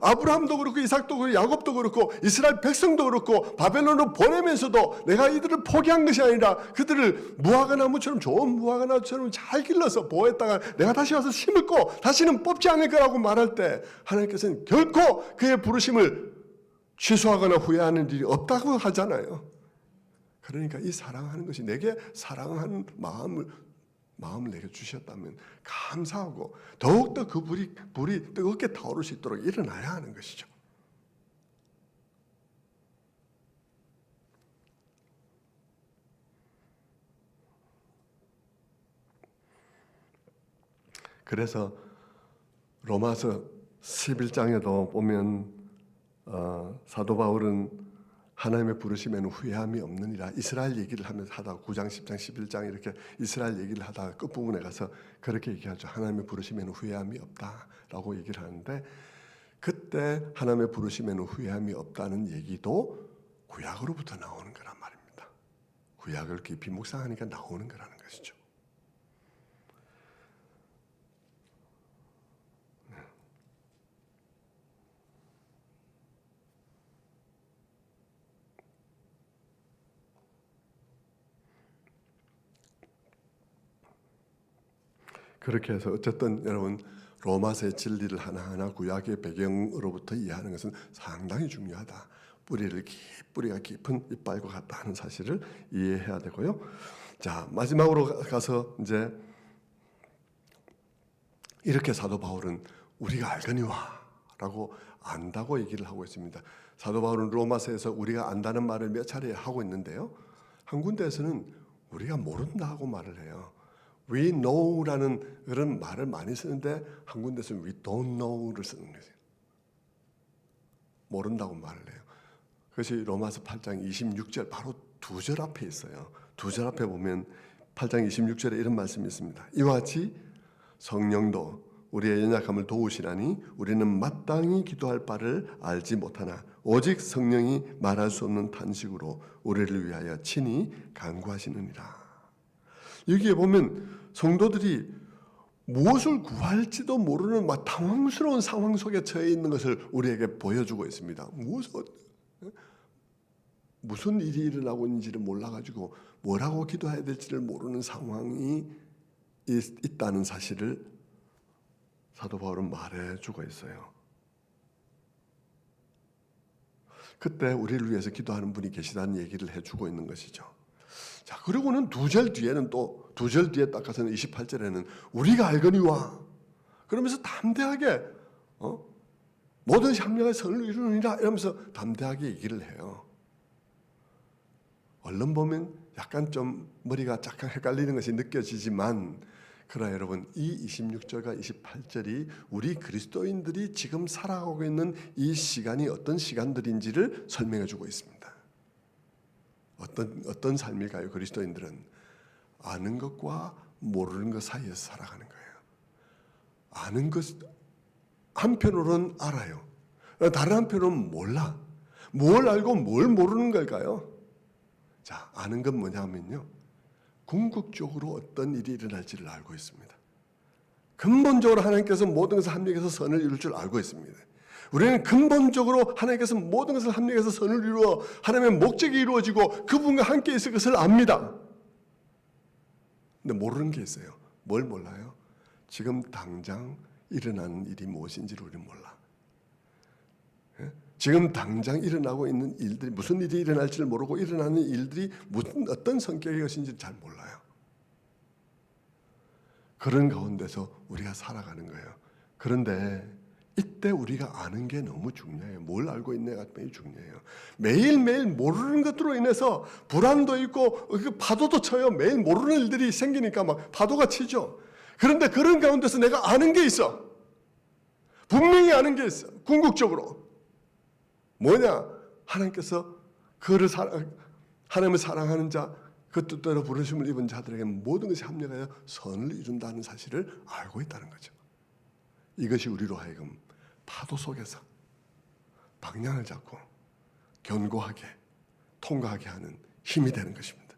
아브라함도 그렇고 이삭도 그렇고 야곱도 그렇고 이스라엘 백성도 그렇고 바벨론으로 보내면서도 내가 이들을 포기한 것이 아니라 그들을 무화과나무처럼, 좋은 무화과나무처럼 잘 길러서 보호했다가 내가 다시 와서 심을고 다시는 뽑지 않을 거라고 말할 때 하나님께서는 결코 그의 부르심을 취소하거나 후회하는 일이 없다고 하잖아요. 그러니까 이 사랑하는 것이, 내게 사랑하는 마음을 내게 주셨다면 감사하고 더욱더 그 불이 뜨겁게 타오를 수 있도록 일어나야 하는 것이죠. 그래서 로마서 11장에도 보면 사도 바울은 하나님의 부르심에는 후회함이 없느니라, 이스라엘 얘기를 하다가 9장, 10장, 11장 이렇게 이스라엘 얘기를 하다가 끝부분에 가서 그렇게 얘기하죠. 하나님의 부르심에는 후회함이 없다라고 얘기를 하는데, 그때 하나님의 부르심에는 후회함이 없다는 얘기도 구약으로부터 나오는 거란 말입니다. 구약을 깊이 묵상하니까 나오는 거라는 것이죠. 그렇게 해서 어쨌든 여러분, 로마서의 진리를 하나하나 구약의 배경으로부터 이해하는 것은 상당히 중요하다. 뿌리가 깊은 이빨과 같다 하는 사실을 이해해야 되고요. 자, 마지막으로 가서 이제 이렇게 사도 바울은 우리가 알거니와라고 안다고 얘기를 하고 있습니다. 사도 바울은 로마서에서 우리가 안다는 말을 몇 차례 하고 있는데요. 한 군데에서는 우리가 모른다고 말을 해요. We know라는 그런 말을 많이 쓰는데 한 군데서는 we don't know를 쓰는 거죠. 모른다고 말을 해요. 그것이 로마서 8장 26절 바로 두 절 앞에 있어요. 두 절 앞에 보면 8장 26절에 이런 말씀이 있습니다. 이와 같이 성령도 우리의 연약함을 도우시라니 우리는 마땅히 기도할 바를 알지 못하나 오직 성령이 말할 수 없는 탄식으로 우리를 위하여 친히 간구하시느니라. 여기에 보면 성도들이 무엇을 구할지도 모르는 막 당황스러운 상황 속에 처해 있는 것을 우리에게 보여주고 있습니다. 무슨 일이 일어나고 있는지를 몰라가지고 뭐라고 기도해야 될지를 모르는 상황이 있다는 사실을 사도 바울은 말해주고 있어요. 그때 우리를 위해서 기도하는 분이 계시다는 얘기를 해주고 있는 것이죠. 자, 그리고는 2절 뒤에는 또 2절 뒤에 딱 가서는 28절에는 우리가 알거니와 그러면서 담대하게 모든 협력의 선을 이루느니라 이러면서 담대하게 얘기를 해요. 얼른 보면 약간 좀 머리가 약간 헷갈리는 것이 느껴지지만 그러나 여러분 이 26절과 28절이 우리 그리스도인들이 지금 살아가고 있는 이 시간이 어떤 시간들인지를 설명해 주고 있습니다. 어떤 삶일까요? 그리스도인들은 아는 것과 모르는 것 사이에서 살아가는 거예요. 아는 것 한편으로는 알아요. 다른 한편으로는 몰라. 뭘 알고 뭘 모르는 걸까요? 자, 아는 건 뭐냐면요. 궁극적으로 어떤 일이 일어날지를 알고 있습니다. 근본적으로 하나님께서 모든 것을 합력해서 선을 이룰 줄 알고 있습니다. 우리는 근본적으로 하나님께서 모든 것을 합력해서 선을 이루어 하나님의 목적이 이루어지고 그분과 함께 있을 것을 압니다. 근데 모르는 게 있어요. 뭘 몰라요? 지금 당장 일어나는 일이 무엇인지를 우리는 몰라. 지금 당장 일어나고 있는 일들이 무슨 일이 일어날지를 모르고 일어나는 일들이 무슨 어떤 성격의 것인지 잘 몰라요. 그런 가운데서 우리가 살아가는 거예요. 그런데 이때 우리가 아는 게 너무 중요해요. 뭘 알고 있냐가 매우 중요해요. 매일매일 모르는 것들로 인해서 불안도 있고 파도도 쳐요. 매일 모르는 일들이 생기니까 막 파도가 치죠. 그런데 그런 가운데서 내가 아는 게 있어. 분명히 아는 게 있어. 궁극적으로. 뭐냐? 하나님께서 하나님을 사랑하는 자, 그 뜻대로 부르심을 입은 자들에게 모든 것이 합력하여 선을 이룬다는 사실을 알고 있다는 거죠. 이것이 우리로 하여금 파도 속에서 방향을 잡고 견고하게 통과하게 하는 힘이 되는 것입니다.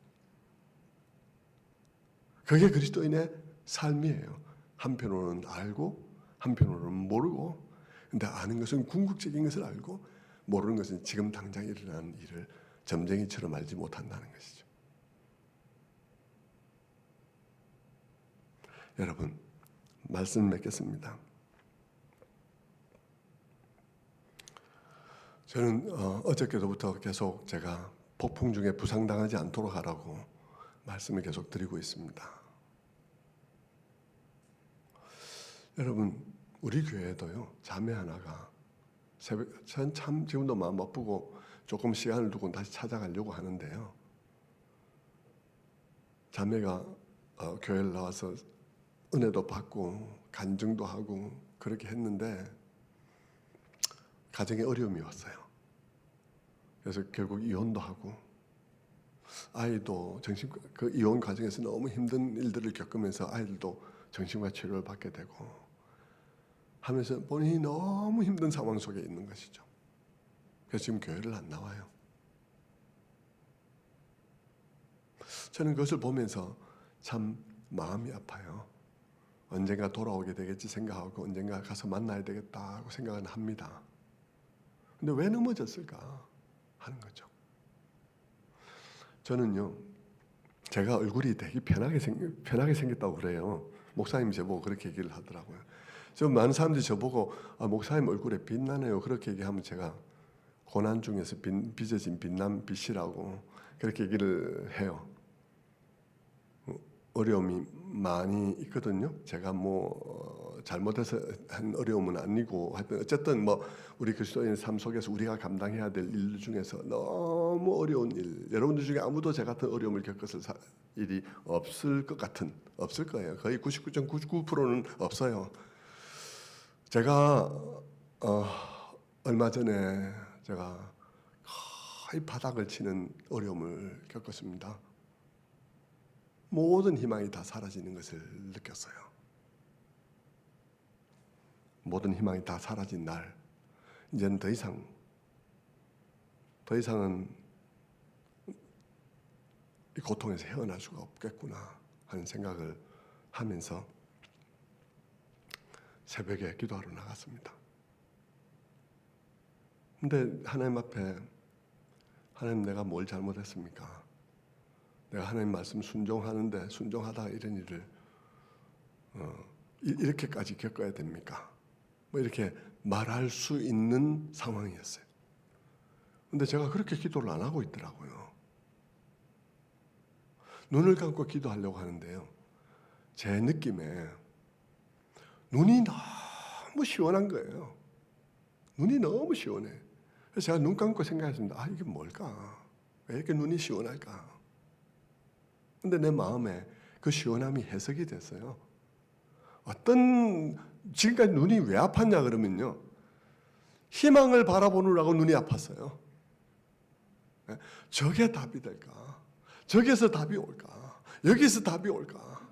그게 그리스도인의 삶이에요. 한편으로는 알고 한편으로는 모르고, 근데 아는 것은 궁극적인 것을 알고 모르는 것은 지금 당장 일어나는 일을 점쟁이처럼 알지 못한다는 것이죠. 여러분, 말씀 맺겠습니다. 저는 어저께부터 계속 제가 폭풍 중에 부상당하지 않도록 하라고 말씀을 계속 드리고 있습니다. 여러분, 우리 교회도요, 자매 하나가 전 참 지금도 마음 바쁘고 조금 시간을 두고 다시 찾아가려고 하는데요. 자매가 교회를 나와서 은혜도 받고 간증도 하고 그렇게 했는데 가정에 어려움이 왔어요. 그래서 결국 이혼도 하고 아이도 그 이혼 과정에서 너무 힘든 일들을 겪으면서 아이들도 정신과 치료를 받게 되고 하면서 본인이 너무 힘든 상황 속에 있는 것이죠. 그래서 지금 교회를 안 나와요. 저는 그것을 보면서 참 마음이 아파요. 언젠가 돌아오게 되겠지 생각하고 언젠가 가서 만나야 되겠다고 생각은 합니다. 근데 왜 넘어졌을까 하는 거죠. 저는요, 제가 얼굴이 되게 편하게 생겼다고 그래요. 목사님이 저보고 그렇게 얘기를 하더라고요. 많은 사람들이 저보고 목사님 얼굴에 빛나네요. 그렇게 얘기하면 제가 고난 중에서 빚어진 빛난 빛이라고 그렇게 얘기를 해요. 어려움이 많이 있거든요. 제가 잘못해서 한 어려움은 아니고 하여튼 어쨌든 우리 그리스도인의 삶 속에서 우리가 감당해야 될 일 중에서 너무 어려운 일, 여러분들 중에 아무도 제 같은 어려움을 겪었을 일이 없을 거예요. 거의 99.99%는 없어요. 제가 얼마 전에 제가 거의 바닥을 치는 어려움을 겪었습니다. 모든 희망이 다 사라지는 것을 느꼈어요. 모든 희망이 다 사라진 날, 이제는 더 이상은 이 고통에서 헤어날 수가 없겠구나 하는 생각을 하면서 새벽에 기도하러 나갔습니다. 근데 하나님 앞에, 하나님 내가 뭘 잘못했습니까? 내가 하나님 말씀 순종하는데 순종하다가 이런 일을 이렇게까지 겪어야 됩니까? 이렇게 말할 수 있는 상황이었어요. 근데 제가 그렇게 기도를 안 하고 있더라고요. 눈을 감고 기도하려고 하는데요. 제 느낌에 눈이 너무 시원한 거예요. 눈이 너무 시원해. 그래서 제가 눈 감고 생각했습니다. 아, 이게 뭘까? 왜 이렇게 눈이 시원할까? 근데 내 마음에 그 시원함이 해석이 됐어요. 지금까지 눈이 왜 아팠냐 그러면요. 희망을 바라보느라고 눈이 아팠어요. 저게 답이 될까? 저기서 답이 올까? 여기서 답이 올까?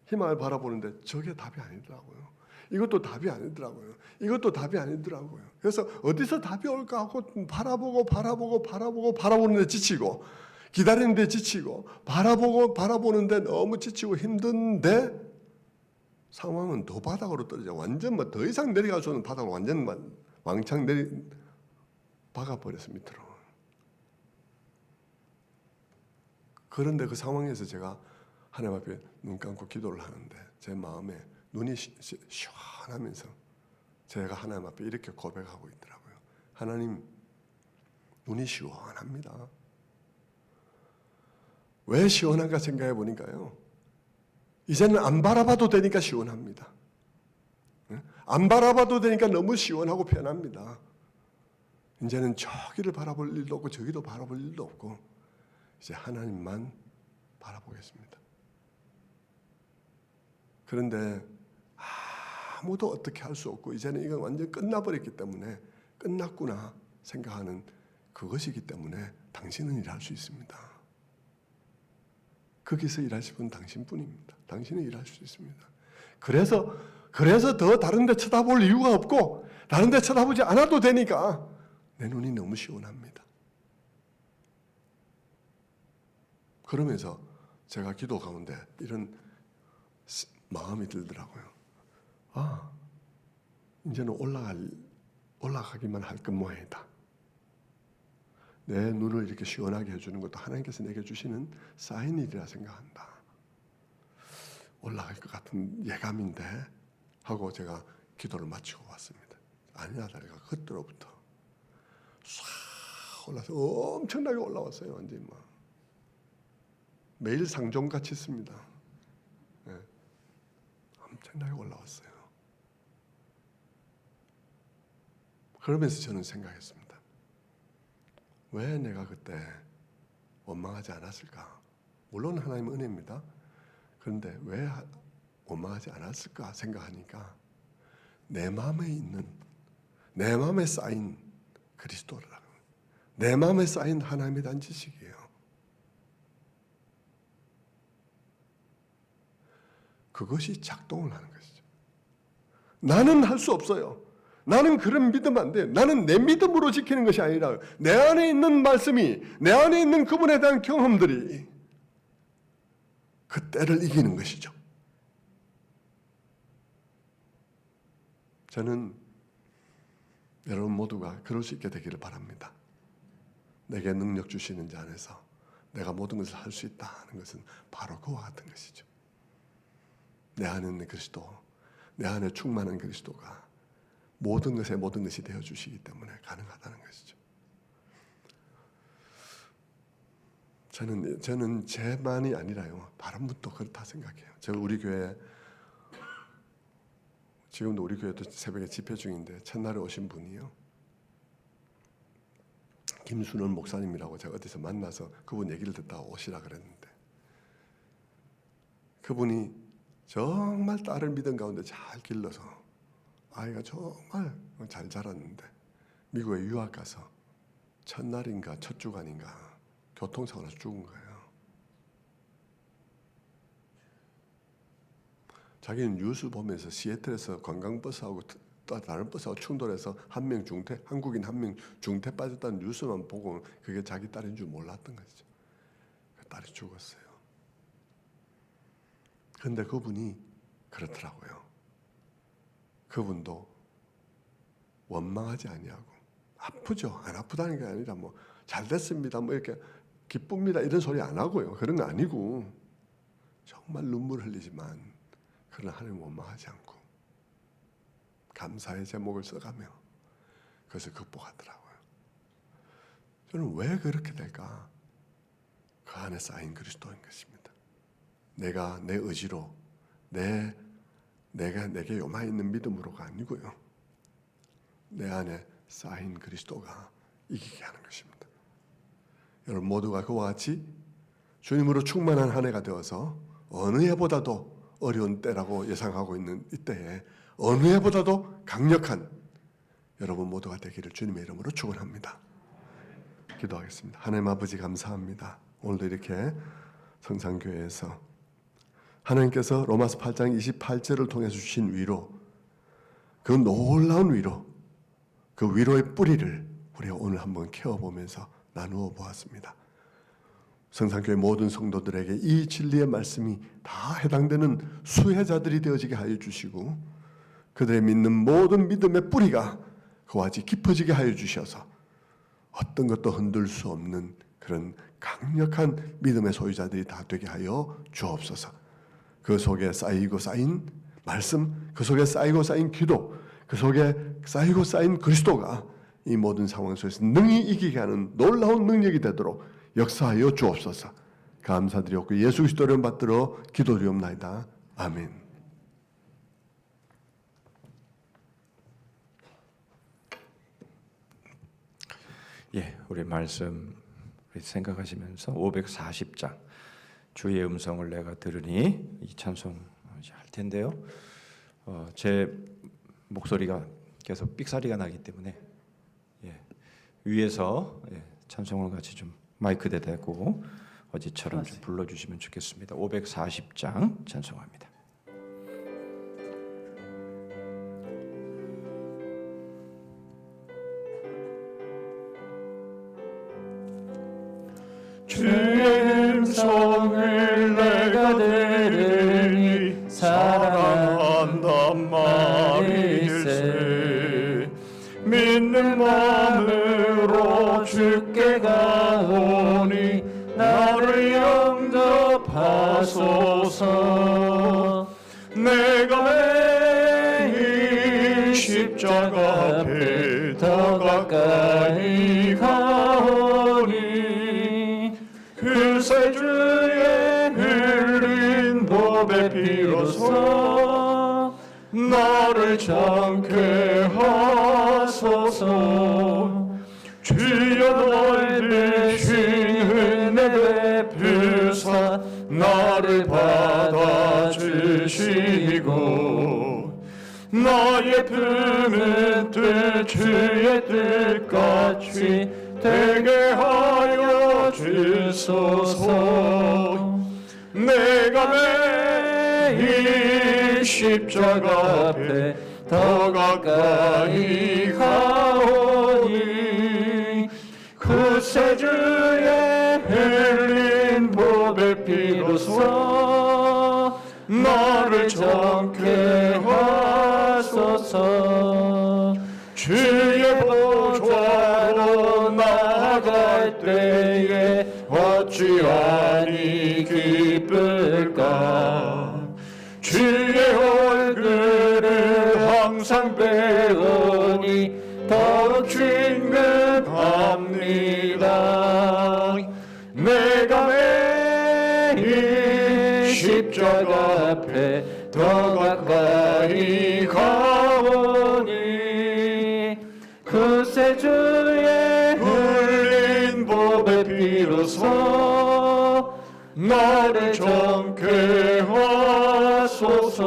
희망을 바라보는데 저게 답이 아니더라고요. 이것도 답이 아니더라고요. 이것도 답이 아니더라고요. 그래서 어디서 답이 올까 하고 바라보는데 지치고, 기다리는데 지치고, 바라보는데 너무 지치고 힘든데 상황은 더 바닥으로 떨어져. 완전 더 이상 내려갈 수 없는 바닥으로 완전 왕창 박아버렸어, 밑으로. 그런데 그 상황에서 제가 하나님 앞에 눈 감고 기도를 하는데 제 마음에 눈이 시원하면서 제가 하나님 앞에 이렇게 고백하고 있더라고요. 하나님, 눈이 시원합니다. 왜 시원한가 생각해 보니까요. 이제는 안 바라봐도 되니까 시원합니다. 안 바라봐도 되니까 너무 시원하고 편합니다. 이제는 저기를 바라볼 일도 없고 저기도 바라볼 일도 없고 이제 하나님만 바라보겠습니다. 그런데 아무도 어떻게 할 수 없고 이제는 이건 완전 끝나버렸기 때문에 끝났구나 생각하는 그것이기 때문에 당신은 일할 수 있습니다. 거기서 일하실 분은 당신뿐입니다. 당신은 일할 수 있습니다. 그래서 더 다른 데 쳐다볼 이유가 없고 다른 데 쳐다보지 않아도 되니까 내 눈이 너무 시원합니다. 그러면서 제가 기도 가운데 이런 마음이 들더라고요. 아, 이제는 올라가기만 할 것 모양이다. 내 눈을 이렇게 시원하게 해주는 것도 하나님께서 내게 주시는 사인이라 생각한다. 올라갈 것 같은 예감인데 하고 제가 기도를 마치고 왔습니다. 아니야, 다리가 그때로부터 싹 올라서 엄청나게 올라왔어요. 완전히 막 매일 상종같이 씁니다. 네. 엄청나게 올라왔어요. 그러면서 저는 생각했습니다. 왜 내가 그때 원망하지 않았을까? 물론 하나님의 은혜입니다. 그런데 왜 원망하지 않았을까 생각하니까 내 마음에 쌓인 그리스도라고, 내 마음에 쌓인 하나님에 대한 지식이에요. 그것이 작동을 하는 것이죠. 나는 할 수 없어요. 나는 그런 믿으면 안 돼요. 나는 내 믿음으로 지키는 것이 아니라 내 안에 있는 말씀이, 내 안에 있는 그분에 대한 경험들이 그 때를 이기는 것이죠. 저는 여러분 모두가 그럴 수 있게 되기를 바랍니다. 내게 능력 주시는 자 안에서 내가 모든 것을 할 수 있다는 것은 바로 그와 같은 것이죠. 내 안에 있는 그리스도, 내 안에 충만한 그리스도가 모든 것에 모든 것이 되어주시기 때문에 가능하다는 것이죠. 저는 제만이 아니라요, 다른 분도 그렇다 생각해요. 우리 교회 지금도 우리 교회도 새벽에 집회 중인데 첫날에 오신 분이요, 김순원 목사님이라고 제가 어디서 만나서 그분 얘기를 듣다가 오시라 그랬는데 그분이 정말 딸을 믿음 가운데 잘 길러서 아이가 정말 잘 자랐는데 미국에 유학 가서 첫날인가 첫 주간인가 교통사고로 죽은 거예요. 자기는 뉴스 보면서 시애틀에서 관광버스하고 또 다른 버스하고 충돌해서 한 명 중태, 한국인 한 명 중태 빠졌다는 뉴스만 보고 그게 자기 딸인 줄 몰랐던 거죠. 그 딸이 죽었어요. 그런데 그분이 그렇더라고요. 그분도 원망하지 아니하고, 아프죠. 안 아프다는 게 아니라 뭐 잘 됐습니다, 뭐 이렇게 기쁩니다 이런 소리 안 하고요. 그런 거 아니고 정말 눈물 흘리지만 그러나 하나님 원망하지 않고 감사의 제목을 써가며 그것을 극복하더라고요. 저는 왜 그렇게 될까? 그 안에 쌓인 그리스도인 것입니다. 내가 내 의지로 내가 내게 요만 있는 믿음으로가 아니고요. 내 안에 쌓인 그리스도가 이기게 하는 것입니다. 여러분 모두가 그와 같이 주님으로 충만한 한 해가 되어서 어느 해보다도 어려운 때라고 예상하고 있는 이때에 어느 해보다도 강력한 여러분 모두가 되기를 주님의 이름으로 축원합니다. 기도하겠습니다. 하나님 아버지 감사합니다. 오늘도 이렇게 성산교회에서 하나님께서 로마서 8장 28절을 통해서 주신 위로, 그 놀라운 위로, 그 위로의 뿌리를 우리가 오늘 한번 캐어보면서 나누어 보았습니다. 성산교회 모든 성도들에게 이 진리의 말씀이 다 해당되는 수혜자들이 되어지게 하여 주시고 그들의 믿는 모든 믿음의 뿌리가 그와 같이 깊어지게 하여 주셔서 어떤 것도 흔들 수 없는 그런 강력한 믿음의 소유자들이 다 되게 하여 주옵소서. 그 속에 쌓이고 쌓인 말씀, 그 속에 쌓이고 쌓인 기도, 그 속에 쌓이고 쌓인 그리스도가 이 모든 상황 속에서 능히 이기게 하는 놀라운 능력이 되도록 역사하여 주옵소서. 감사드리옵고 예수 그리스도 이름 받들어 기도드리옵나이다. 아멘. 예, 우리 말씀 생각하시면서 540장 주의 음성을 내가 들으니 이 찬송 할 텐데요. 제 목소리가 계속 삑사리가 나기 때문에 위에서 찬송을 같이 좀 마이크 대고 어제처럼 좀 불러주시면 좋겠습니다. 540장 찬송합니다. 주의 음성을 내가 들으니 사랑한단 말일세. 믿는 마음으로 주께 가오니 나를 영접하소서. 내가 매일 십자가 앞에 더 가까이 가오니 그새 주의 흘린 보배 피로써 나를 정케 하소서. 주여 너의 대신 은혜 베푸사 나를 받아주시고 나의 품은 뜻 주의 뜻같이 되게 하여 주소서. 내가 매일 십자가 앞에 더 가까이 가오니 그새 주의 흘린 보배 피로써 나를 정케 하소서. 주의 보좌로 나아갈 때에 어찌하니 기쁠까. 주의 얼굴을 항상 배우니 더욱 친근합니다. 내가 매일 십자가 앞에 더 가까이 가오니 그새 주의 흘린 보배 피로써 나를 정케 하소서.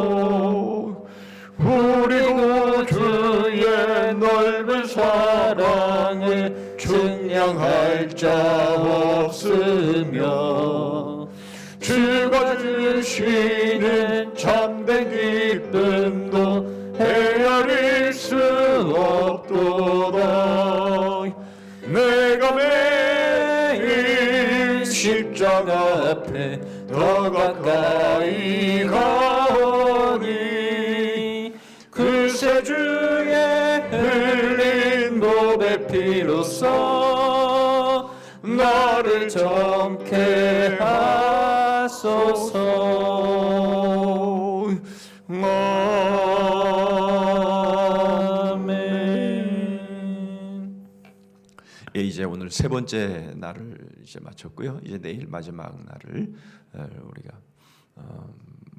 우리 구주의 넓은 사랑을 증량할 자 없으며 주가 주시는 참된 기쁨도 헤아릴 수 없도다. 내가 매일 십자가 앞에 더 가까이 가오니 그새 주의 흘린 보배 피로써 나를 정케 하소서. 아멘. 이제 오늘 세 번째 날을 이제 마쳤고요. 이제 내일 마지막 날을 우리가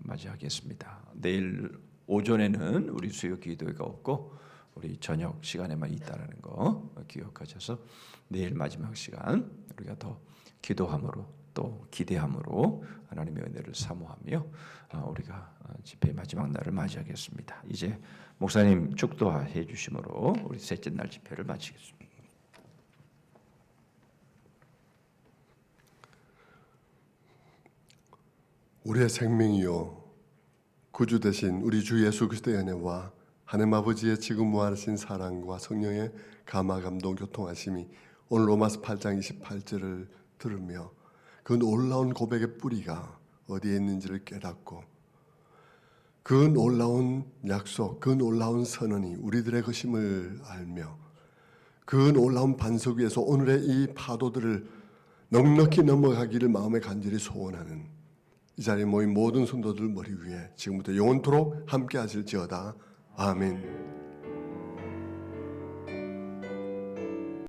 맞이하겠습니다. 내일 오전에는 우리 수요 기도회가 없고 우리 저녁 시간에만 있다라는 거 기억하셔서 내일 마지막 시간 우리가 더 기도함으로 또 기대함으로 하나님의 은혜를 사모하며 우리가 집회의 마지막 날을 맞이하겠습니다. 이제 목사님 축도해 주심으로 우리 셋째 날 집회를 마치겠습니다. 우리의 생명이요 구주 되신 우리 주 예수 그리스도의 은혜와 하나님 아버지의 지금 무한하신 사랑과 성령의 감화 감동 교통하심이 오늘 로마서 8장 28절을 들으며 그 놀라운 고백의 뿌리가 어디에 있는지를 깨닫고 그 놀라운 약속, 그 놀라운 선언이 우리들의 것임을 알며 그 놀라운 반석 위에서 오늘의 이 파도들을 넉넉히 넘어가기를 마음에 간절히 소원하는 이 자리에 모인 모든 성도들 머리 위에 지금부터 영원토록 함께 하실지어다. 아멘.